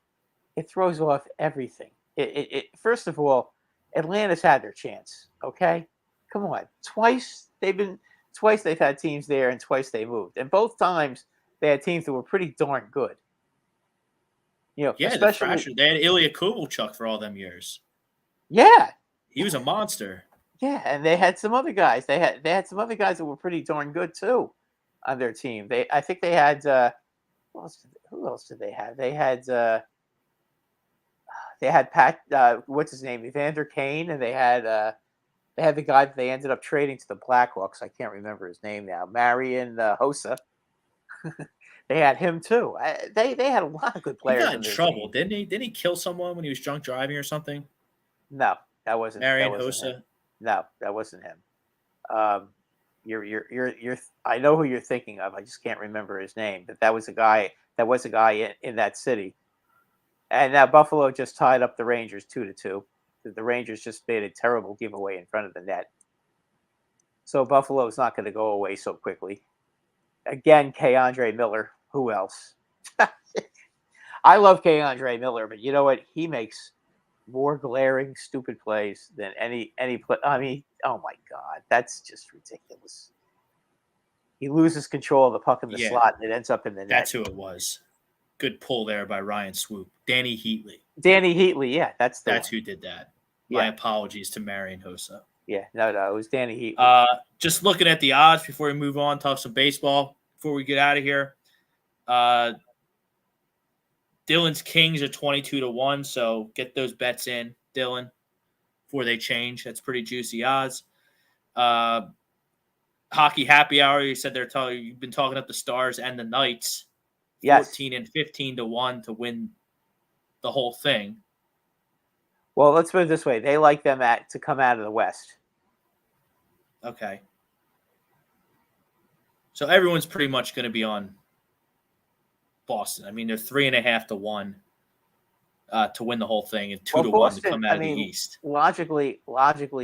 it throws off everything. It first of all, Atlanta's had their chance. Okay, come on. Twice they've had teams there, and twice they moved, and both times they had teams that were pretty darn good. Especially they had Ilya Kovalchuk for all them years. Yeah, he was a monster. Yeah, and they had some other guys. They had some other guys that were pretty darn good too on their team. I think they had who else did they have? They had Pat what's his name? Evander Kane, and they had the guy that they ended up trading to the Blackhawks. I can't remember his name now. Marian Hossa. They had him too. They had a lot of good He players got in in their trouble, team. didn't he? Didn't he kill someone when he was drunk driving or something? No, that Marian wasn't him. Hossa. No, that wasn't him. Um, you're. I know who you're thinking of. I just can't remember his name. But that was a guy. That was a guy in that city. And now Buffalo just tied up the Rangers 2-2. The Rangers just made a terrible giveaway in front of the net. So Buffalo is not going to go away so quickly. Again, Keandre Miller. Who else? I love Keandre Miller, but you know what? He makes more glaring, stupid plays than any play. I mean, oh my God, that's just ridiculous. He loses control of the puck in the Yeah, slot, and it ends up in the net. that's who it was. Good pull there by Ryan Swoop. Danny Heatley. Danny Heatley, yeah, that's who did that. Yeah. My apologies to Marian Hossa. Yeah, no, it was Danny Heatley. Just looking at the odds before we move on, talk some baseball before we get out of here. Dylan's Kings are 22-1, so get those bets in, Dylan, before they change. That's pretty juicy odds. Hockey Happy Hour, you said you've been talking up the Stars and the Knights. Yes. 14 and 15-1 to win the whole thing. Well, let's put it this way: they like them to come out of the West. Okay. So everyone's pretty much going to be on Boston. I mean, they're 3.5-1 to win the whole thing, and 2-1 to come out of the East. Logically,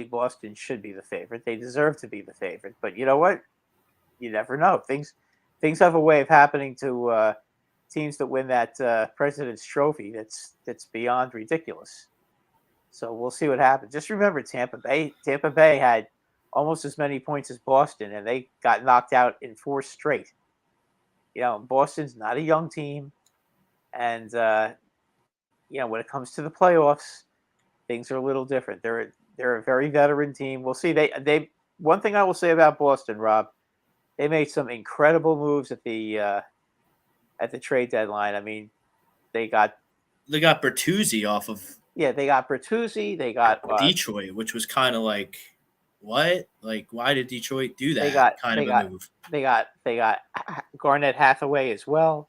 Boston should be the favorite. They deserve to be the favorite. But you know what? You never know. Things have a way of happening to teams that win that President's Trophy. That's beyond ridiculous. So we'll see what happens. Just remember, Tampa Bay had almost as many points as Boston, and they got knocked out in 4 straight. You know, Boston's not a young team, and when it comes to the playoffs, things are a little different. They're a very veteran team. We'll see. They one thing I will say about Boston, Rob, they made some incredible moves at the trade deadline. I mean, they got Bertuzzi off of they got Bertuzzi. They got Detroit, which was kind of like, what? Like, why did Detroit do that move? They got Garnett Hathaway as well.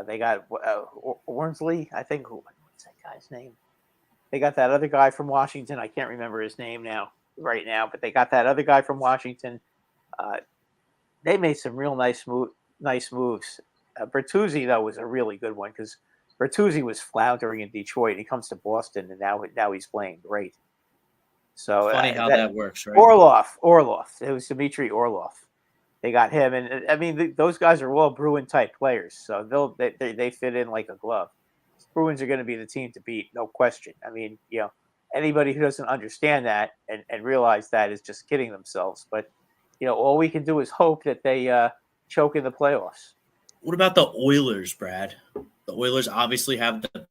They got Ormsley, I think. What's that guy's name? They got that other guy from Washington. I can't remember his name right now, but they got that other guy from Washington. They made some real nice moves. Bertuzzi, though, was a really good one because Bertuzzi was floundering in Detroit. He comes to Boston, and now he's playing great. So funny how that works, right? Orlov. It was Dmitry Orlov. They got him, and I mean those guys are all Bruin type players, so they fit in like a glove. Bruins are going to be the team to beat, no question. I mean, anybody who doesn't understand that and realize that is just kidding themselves. But all we can do is hope that they choke in the playoffs. What about the Oilers, Brad? The Oilers obviously have the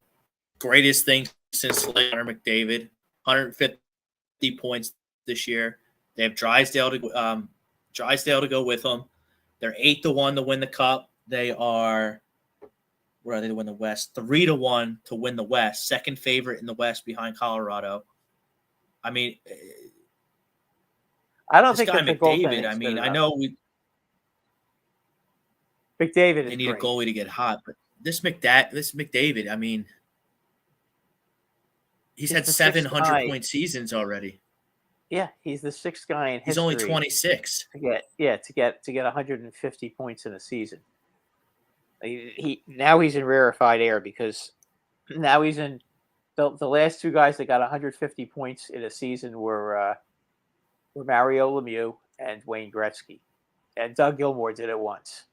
greatest thing since Connor McDavid, 150 points this year. They have Drysdale to go with them. They're 8-1 to win the Cup. They are, where are they to win the West? 3-1 to win the West. Second favorite in the West behind Colorado. I mean, I don't think that McDavid. I mean, I know McDavid. They need a goalie to get hot, but this McDavid. I mean, he's had 700-point seasons already. Yeah, he's the 6th guy in history. He's only 26. To get 150 points in a season. Now he's in rarefied air because now he's in the last 2 guys that got 150 points in a season were Mario Lemieux and Wayne Gretzky, and Doug Gilmour did it once.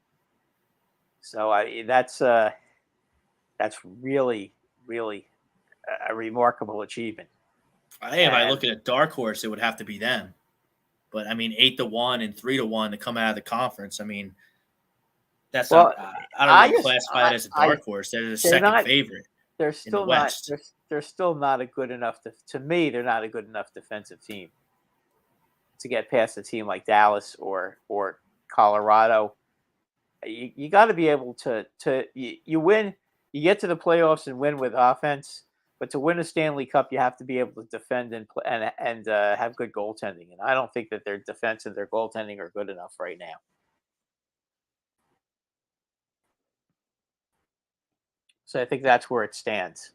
So that's really, really a remarkable achievement. If I look at a dark horse, it would have to be them. But I mean, 8-1 and 3-1 to come out of the conference. I mean, that's not. I don't really classify it as a dark horse. They're the second favorite. They're still in the West. They're still not a good enough. To me, they're not a good enough defensive team. to get past a team like Dallas or Colorado. You got to be able to you win. You get to the playoffs and win with offense, but to win a Stanley Cup, you have to be able to defend and have good goaltending. And I don't think that their defense and their goaltending are good enough right now. So I think that's where it stands.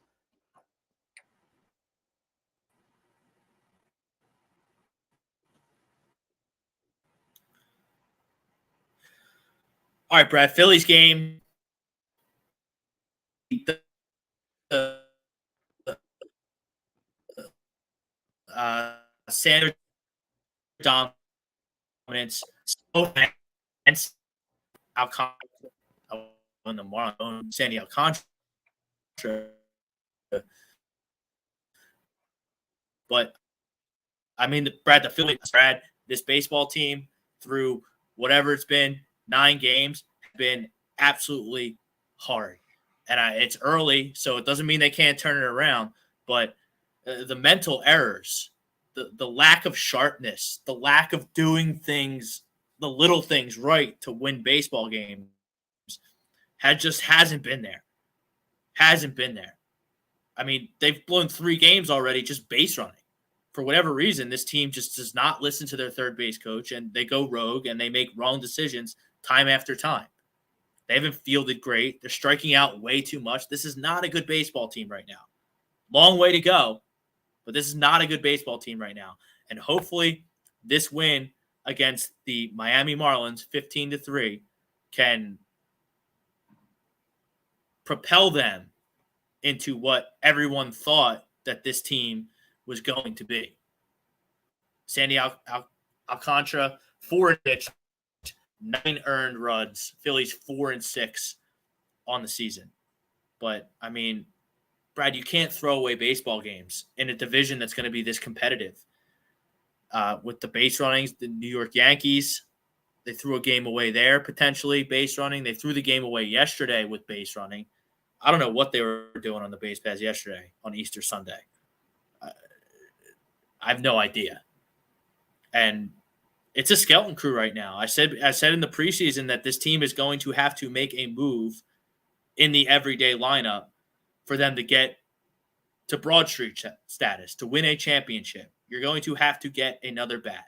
All right, Brad. Phillies game. Sanders dominance. And Alcantara on the Marlins. Sandy Alcantara. But I mean, Brad, the Phillies, Brad, this baseball team through whatever it's been, 9 games, been absolutely hard. And it's early, so it doesn't mean they can't turn it around. But the mental errors, the lack of sharpness, the lack of doing things, the little things right to win baseball games hasn't been there. Hasn't been there. I mean, they've blown 3 games already just base running. For whatever reason, this team just does not listen to their third base coach, and they go rogue and they make wrong decisions time after time. They haven't fielded great. They're striking out way too much. This is not a good baseball team right now. Long way to go, but this is not a good baseball team right now. And hopefully this win against the Miami Marlins, 15-3, can propel them into what everyone thought that this team was going to be. Sandy Alcantara, 4 hits, 9 earned runs. Phillies 4-6 on the season. But, I mean, Brad, you can't throw away baseball games in a division that's going to be this competitive. With the base runnings, the New York Yankees, they threw a game away there, potentially, base running. They threw the game away yesterday with base running. I don't know what they were doing on the base paths yesterday on Easter Sunday. I have no idea. And it's a skeleton crew right now. I said in the preseason that this team is going to have to make a move in the everyday lineup for them to get to Broad Street status, to win a championship. You're going to have to get another bat,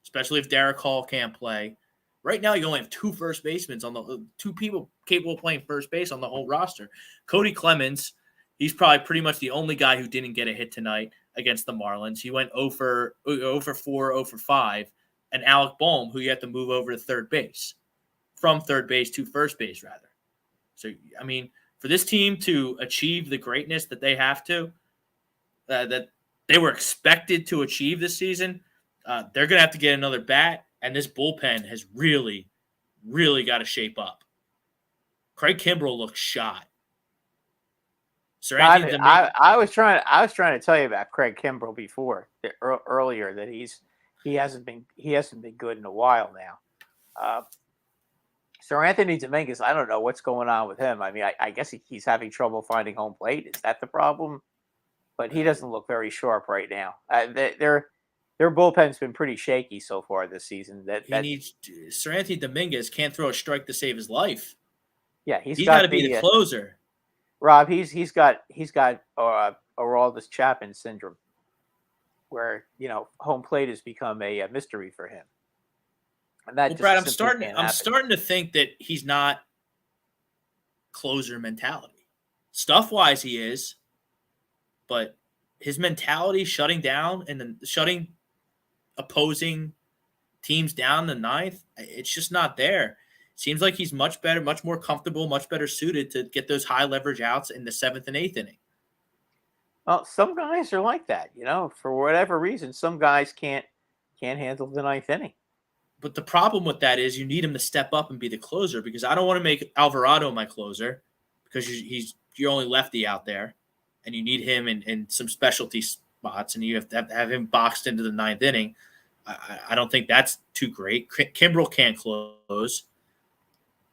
especially if Derek Hall can't play. Right now, you only have 2 first basemen on the 2 people capable of playing first base on the whole roster. Cody Clemens, he's probably pretty much the only guy who didn't get a hit tonight against the Marlins. He went 0 for 4, 0 for 5. And Alec Boehm, who you have to move over to third base, from third base to first base, rather. So, I mean, for this team to achieve the greatness that they have to, that they were expected to achieve this season, they're going to have to get another bat, and this bullpen has really, really got to shape up. Craig Kimbrell looks shot. I was trying to tell you about Craig Kimbrell before earlier that he hasn't been good in a while now. Sir Anthony Dominguez, I don't know what's going on with him. I mean, I guess he's having trouble finding home plate. Is that the problem? But he doesn't look very sharp right now. Their bullpen's been pretty shaky so far this season. Sir Anthony Dominguez can't throw a strike to save his life. Yeah, he's got to be the closer. Rob, he's got Aroldis Chapman syndrome, where home plate has become a mystery for him. And that Brad, I'm starting to think that he's not closer mentality. Stuff wise, he is, but his mentality shutting down and then shutting opposing teams down in the 9th, it's just not there. Seems like he's much better, much more comfortable, much better suited to get those high leverage outs in the 7th and 8th inning. Well, some guys are like that, for whatever reason. Some guys can't handle the 9th inning. But the problem with that is you need him to step up and be the closer, because I don't want to make Alvarado my closer because you're only lefty out there, and you need him in some specialty spots, and you have to have him boxed into the 9th inning. I don't think that's too great. Kimbrell can't close.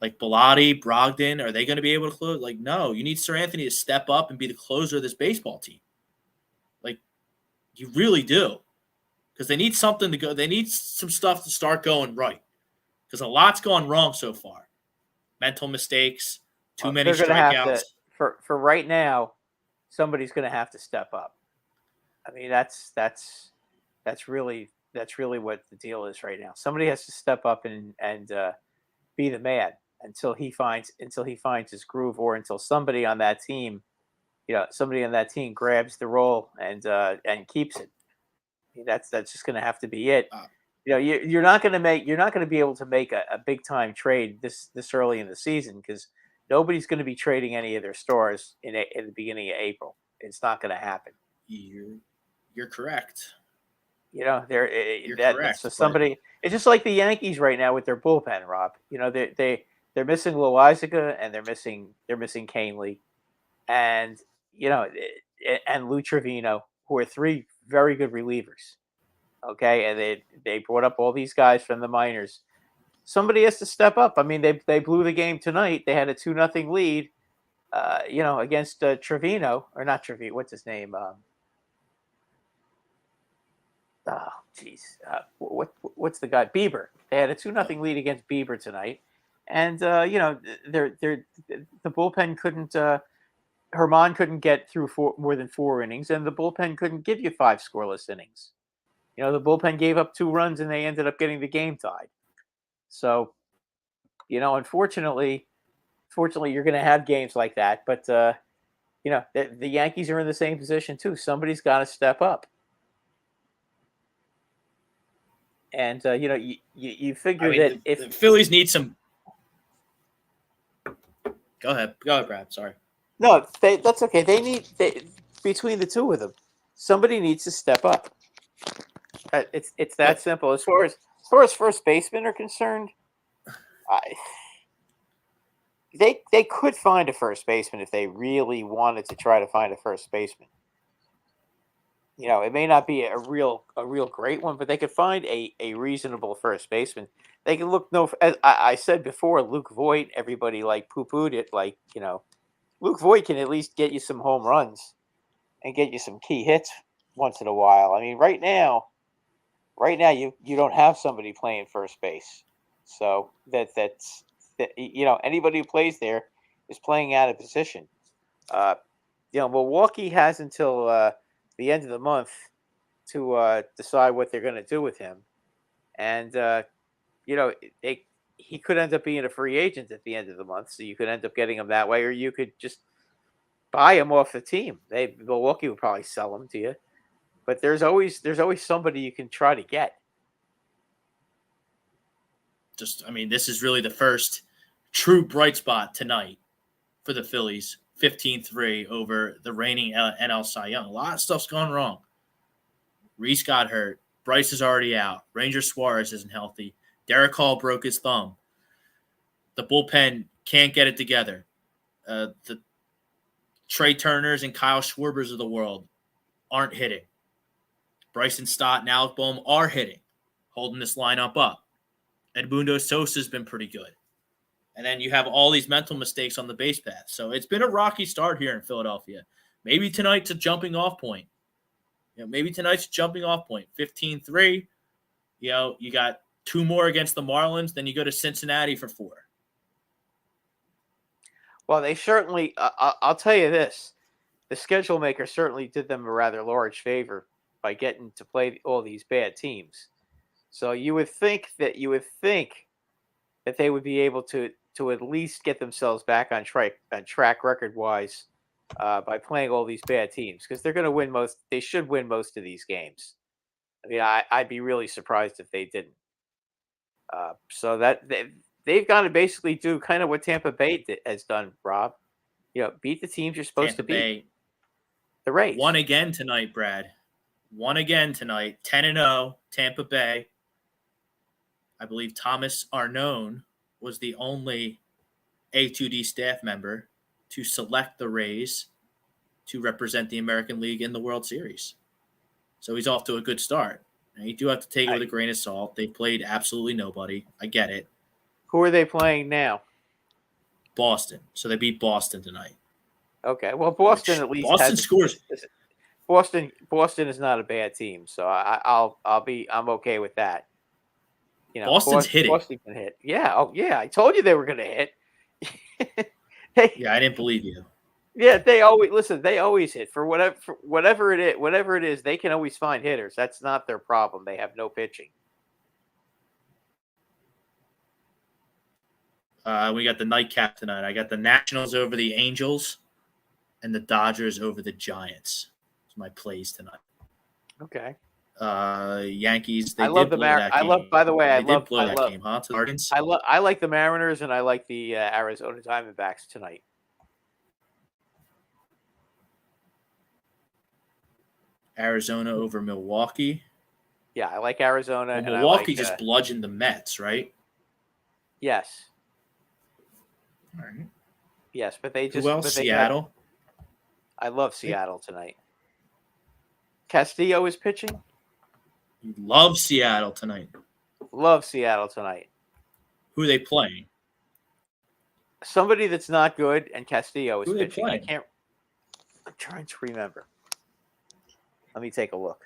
Like Bilotti, Brogdon, are they going to be able to close? Like, no, you need Sir Anthony to step up and be the closer of this baseball team. Like, you really do. because they need something to go. They need some stuff to start going right because a lot's gone wrong so far. Mental mistakes, too many they're going to have strikeouts. to for right now. Somebody's going to have to step up. I mean, that's really what the deal is right now. Somebody has to step up and be the man until he finds his groove, or until somebody on that team grabs the role and keeps it. I mean, that's just going to have to be it. You're not going to be able to make a big time trade this early in the season because nobody's going to be trading any of their stars in the beginning of April. It's not going to happen. You're correct. You're correct. So somebody, it's just like the Yankees right now with their bullpen, Rob. They're missing Loizaga and they're missing Canely, and and Lou Trevino, who are three very good relievers. Okay, and they brought up all these guys from the minors. Somebody has to step up. I mean, they blew the game tonight. They had a 2-0 lead, against Trevino, or not Trevino. What's his name? What's the guy? Bieber. They had a 2-0 lead against Bieber tonight, and the bullpen couldn't. Herman couldn't get through more than 4 innings, and the bullpen couldn't give you 5 scoreless innings. The bullpen gave up 2 runs, and they ended up getting the game tied. So, unfortunately, you're going to have games like that. But the Yankees are in the same position too. Somebody's got to step up. And you figure that if the Phillies need some. Go ahead, Brad. Sorry. No, that's okay. Between the two of them, somebody needs to step up. It's that simple. As far as first basemen are concerned, they could find a first baseman if they really wanted to try to find a first baseman. It may not be a real great one, but they could find a reasonable first baseman. They can look as I said before, Luke Voit. Everybody poo-pooed it. Luke Voit can at least get you some home runs and get you some key hits once in a while. I mean, right now you don't have somebody playing first base, so that's anybody who plays there is playing out of position. Milwaukee has until the end of the month to decide what they're going to do with him, and he could end up being a free agent at the end of the month, so you could end up getting him that way, or you could just buy him off the team. Milwaukee would probably sell him to you, but there's always somebody you can try to get. This is really the first true bright spot tonight for the Phillies. 15-3 over the reigning NL Cy Young. A lot of stuff's gone wrong. Reese got hurt. Bryce is already out. Ranger Suarez isn't healthy. Derek Hall broke his thumb. The bullpen can't get it together. The Trey Turners and Kyle Schwarbers of the world aren't hitting. Bryson Stott and Alec Boehm are hitting, holding this lineup up. Edmundo Sosa's been pretty good. And then you have all these mental mistakes on the base path. So it's been a rocky start here in Philadelphia. Maybe tonight's a jumping off point. 15-3. You got 2 more against the Marlins, then you go to Cincinnati for 4. Well, they certainly, I'll tell you this, the schedule maker certainly did them a rather large favor by getting to play all these bad teams. So you would think that they would be able to at least get themselves back on track record-wise by playing all these bad teams, because they're going to win most. They should win most of these games. I mean, I'd be really surprised if they didn't. So that they've got to basically do kind of what Tampa Bay has done, Rob. Beat the teams you're supposed to beat. The Rays won again tonight, Brad. 10-0, Tampa Bay. I believe Thomas Arnone was the only A2D staff member to select the Rays to represent the American League in the World Series. So he's off to a good start. Now, you do have to take it with a grain of salt. They played absolutely nobody. I get it. Who are they playing now? Boston. So they beat Boston tonight. Okay. Well, Boston at least Boston scores. Boston is not a bad team, so I'm okay with that. You know, Boston's hitting. Boston can hit. Yeah. Oh, yeah. I told you they were going to hit. Yeah, I didn't believe you. Yeah, they always listen. They always hit for whatever it is. Whatever it is, they can always find hitters. That's not their problem. They have no pitching. We got the nightcap tonight. I got the Nationals over the Angels, and the Dodgers over the Giants. It's my plays tonight. Okay. Yankees. They I love did blow that game. I love. By the way, they did blow that game, huh? To the Guardians. I like the Mariners and I like the Arizona Diamondbacks tonight. Arizona over Milwaukee. Yeah, I like Arizona. Well, and Milwaukee I like, just bludgeoned the Mets, right? Yes. All right. Yes, but they just. Who else? But they Seattle. I love Seattle tonight. Castillo is pitching. You love Seattle tonight. Love Seattle tonight. Who are they playing? Somebody that's not good, and Castillo is Who are they pitching. playing? I'm trying to remember. Let me take a look.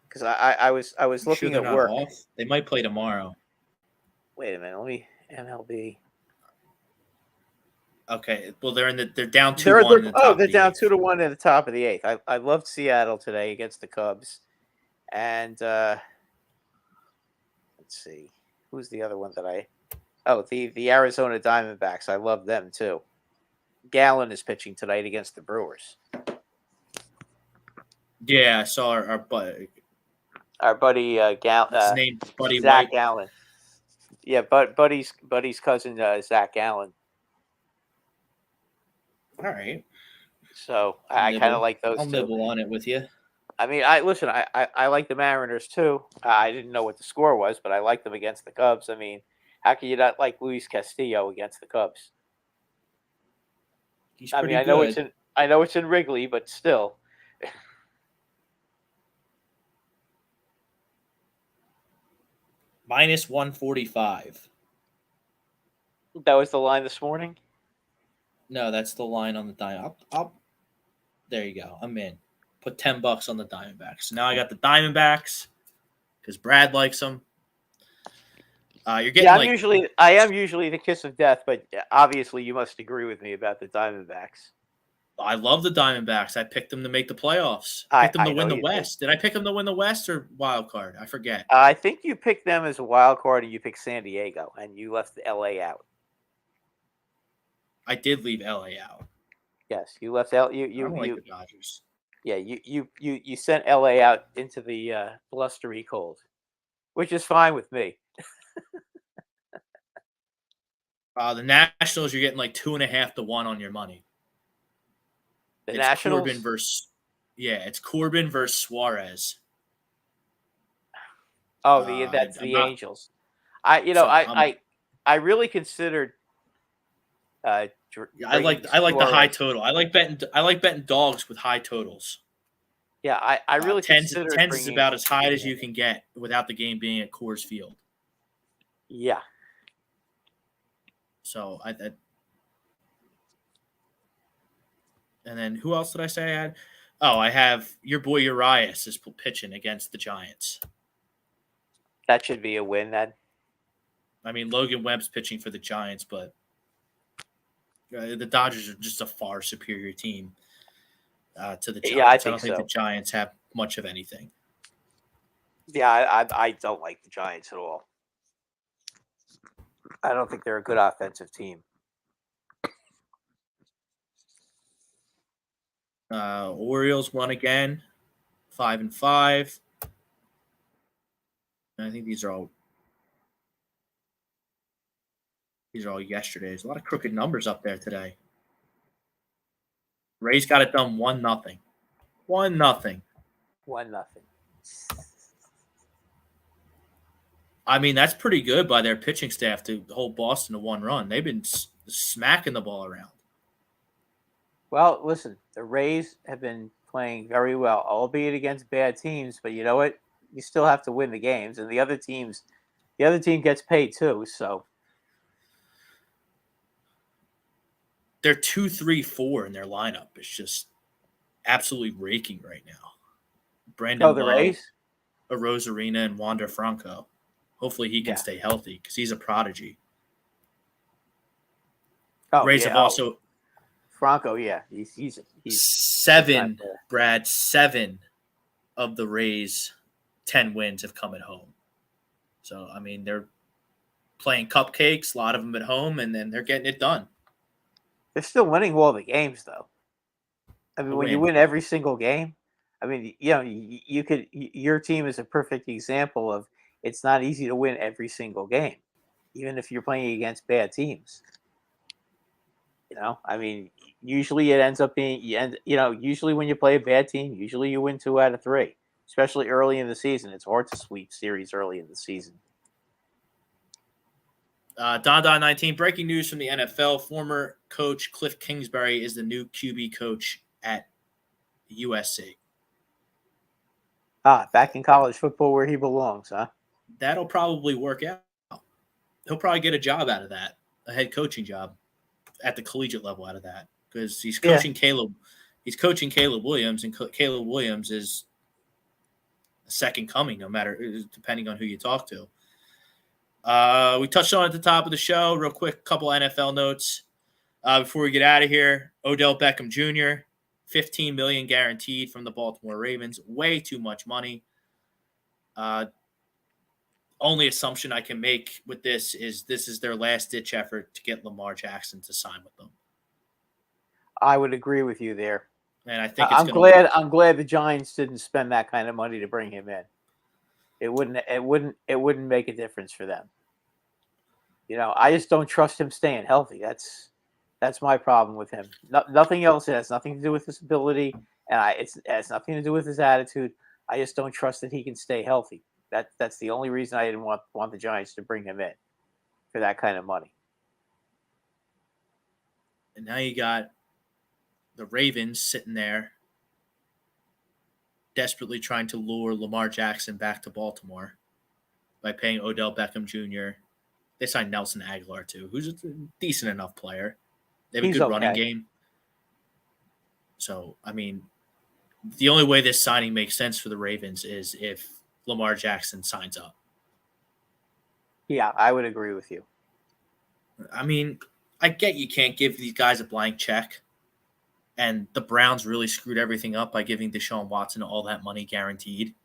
Because I was looking they're at not work. off? They might play tomorrow. Wait a minute. Let me MLB. Okay. Well, they're down 2-1. They're down 2-1 at the top of the eighth. I loved Seattle today against the Cubs, and let's see, who's the other one that I? Oh, the Arizona Diamondbacks. I love them too. Gallen is pitching tonight against the Brewers. Yeah, I saw our buddy. Our buddy His name Buddy Zach White. Gallen. Yeah, Buddy's cousin Zach Gallen. All right. So I kind of like those I'll two. nibble on it with you. I mean, I like the Mariners too. I didn't know what the score was, but I like them against the Cubs. I mean, how can you not like Luis Castillo against the Cubs? He's I pretty mean, good. I know it's in Wrigley, but still. Minus 145. That was the line this morning. No, that's the line on the Diamondbacks. There you go. I'm in. Put $10 on the Diamondbacks. Now I got the Diamondbacks because Brad likes them. You're getting I am usually the kiss of death, but obviously you must agree with me about the Diamondbacks. I love the Diamondbacks. I picked them to make the playoffs. I picked them to win the West. Did I pick them to win the West or wild card? I forget. I think you picked them as a wild card, and you picked San Diego, and you left LA out. I did leave LA out. Yes, you left LA. I don't like the Dodgers. Yeah, you sent LA out into the blustery cold, which is fine with me. The Nationals, you're getting like 2.5 to 1 on your money. The Nationals. Corbin versus, it's Corbin versus Suarez. Oh, that's the Angels. I really considered. I like the high total. I like betting dogs with high totals. Yeah, I really considered tens is about as high as you can get without the game being at Coors Field. Yeah. So and then who else did I say I had? Oh, I have your boy Urias is pitching against the Giants. That should be a win then. I mean, Logan Webb's pitching for the Giants, but the Dodgers are just a far superior team to the Giants. Yeah, I don't think the Giants have much of anything. Yeah, I don't like the Giants at all. I don't think they're a good offensive team. Orioles won again, 5-5. I think these are all yesterday's. A lot of crooked numbers up there today. Rays got it done 1-0. 1-0. 1-0. I mean, that's pretty good by their pitching staff to hold Boston to 1 run. They've been smacking the ball around. Well, listen, the Rays have been playing very well, albeit against bad teams. But you know what? You still have to win the games, and the other team gets paid too. So they're 2-3-4 in their lineup. It's just absolutely raking right now. Brandon Oh, the Lowe, Rays? Rosarina, and Wander Franco. Hopefully he can Yeah. stay healthy because he's a prodigy. Oh, Rays yeah. have also Franco, yeah. He's seven, Brad, 7 of the Rays' 10 wins have come at home. So, I mean, they're playing cupcakes, a lot of them at home, and then they're getting it done. They're still winning all the games, though. I mean, when you win every single game, I mean, you could. Your team is a perfect example of it's not easy to win every single game, even if you're playing against bad teams. I mean, usually it ends up being usually when you play a bad team, usually you win 2 out of 3, especially early in the season. It's hard to sweep series early in the season. Don 19, breaking news from the NFL. Former coach Cliff Kingsbury is the new QB coach at USC. Back in college football where he belongs, huh? That'll probably work out. He'll probably get a job out of that, a head coaching job at the collegiate level out of that, because he's coaching Caleb. He's coaching Caleb Williams, and Caleb Williams is a second coming, no matter depending on who you talk to. We touched on it at the top of the show. Real quick, couple NFL notes before we get out of here. Odell Beckham Jr., $15 million guaranteed from the Baltimore Ravens. Way too much money. Only assumption I can make with this is their last-ditch effort to get Lamar Jackson to sign with them. I would agree with you there. And I think I'm glad the Giants didn't spend that kind of money to bring him in. It wouldn't make a difference for them. I just don't trust him staying healthy. That's my problem with him. Nothing else. It has nothing to do with his ability, and it has nothing to do with his attitude. I just don't trust that he can stay healthy. That's the only reason I didn't want the Giants to bring him in for that kind of money. And now you got the Ravens sitting there desperately trying to lure Lamar Jackson back to Baltimore by paying Odell Beckham Jr. They signed Nelson Aguilar, too, who's a decent enough player. They have a good running game. So, I mean, the only way this signing makes sense for the Ravens is if Lamar Jackson signs up. Yeah, I would agree with you. I mean, I get you can't give these guys a blank check. And the Browns really screwed everything up by giving Deshaun Watson all that money guaranteed.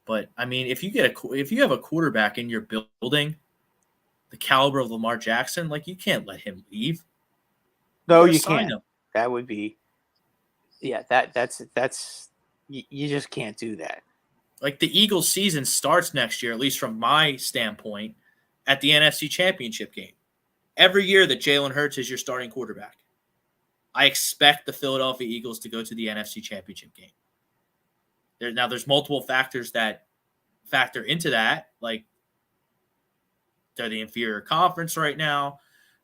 But I mean, if you have a quarterback in your building, the caliber of Lamar Jackson, like, you can't let him leave. No, you can't. That would be, that's you just can't do that. Like, the Eagles' season starts next year, at least from my standpoint, at the NFC Championship game. Every year that Jalen Hurts is your starting quarterback, I expect the Philadelphia Eagles to go to the NFC Championship game. There's multiple factors that factor into that. Like, they're the inferior conference right now.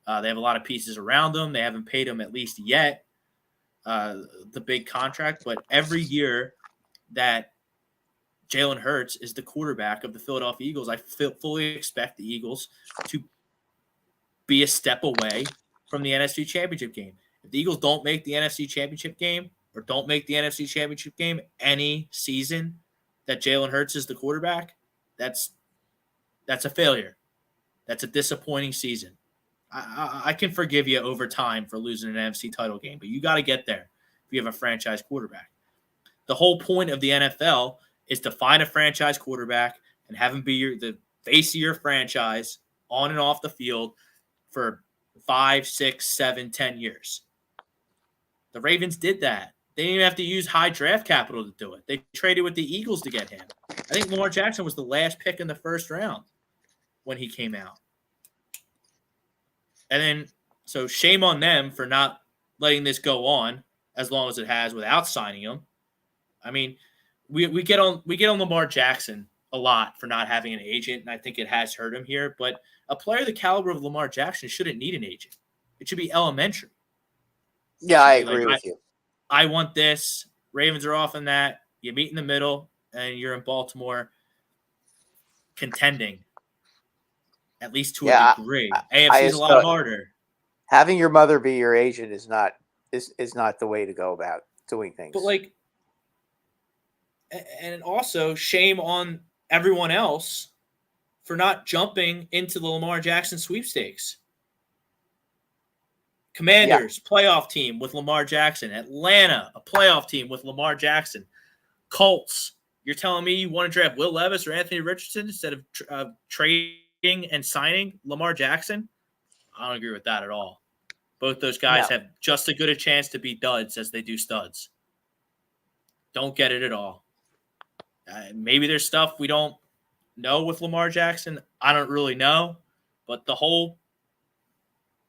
They have a lot of pieces around them. They haven't paid them, at least yet, the big contract. But every year that Jalen Hurts is the quarterback of the Philadelphia Eagles, I fully expect the Eagles to be a step away from the NFC Championship game. If the Eagles don't make the NFC Championship game or don't make the NFC Championship game any season that Jalen Hurts is the quarterback, that's a failure. That's a disappointing season. I can forgive you over time for losing an NFC title game, but you got to get there if you have a franchise quarterback. The whole point of the NFL is to find a franchise quarterback and have him be the face of your franchise on and off the field for 5, 6, 7, 10 years. The Ravens did that. They didn't even have to use high draft capital to do it. They traded with the Eagles to get him. I think Lamar Jackson was the last pick in the first round when he came out. And then, so shame on them for not letting this go on as long as it has without signing him. I mean, we get on Lamar Jackson a lot for not having an agent, and I think it has hurt him here. But a player the caliber of Lamar Jackson shouldn't need an agent. It should be elementary. Yeah, I agree with you. I want this. Ravens are off on that. You meet in the middle, and you're in Baltimore contending, at least to a degree. AFC is a lot harder. Having your mother be your agent is not the way to go about doing things. But like, and also shame on everyone else for not jumping into the Lamar Jackson sweepstakes. Commanders, playoff team with Lamar Jackson. Atlanta, a playoff team with Lamar Jackson. Colts, you're telling me you want to draft Will Levis or Anthony Richardson instead of trading and signing Lamar Jackson? I don't agree with that at all. Both those guys have just as good a chance to be duds as they do studs. Don't get it at all. Maybe there's stuff we don't know with Lamar Jackson. I don't really know. But the whole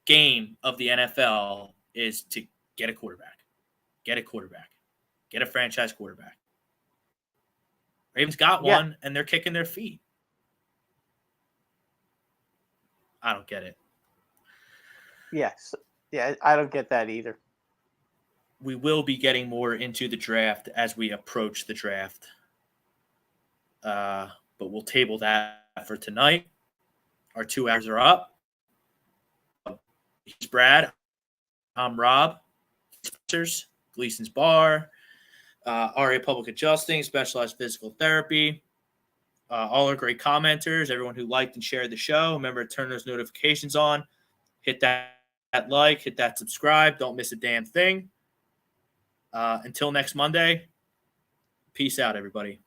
game of the NFL is to get a quarterback. Get a quarterback. Get a franchise quarterback. Ravens got one, and they're kicking their feet. I don't get it. Yes. Yeah, I don't get that either. We will be getting more into the draft as we approach the draft. But we'll table that for tonight. Our 2 hours are up. He's Brad. I'm Rob. Sponsors, Gleason's Bar, RA Public Adjusting, Specialized Physical Therapy, all our great commenters, everyone who liked and shared the show. Remember to turn those notifications on. Hit that like, hit that subscribe. Don't miss a damn thing. Until next Monday, peace out, everybody.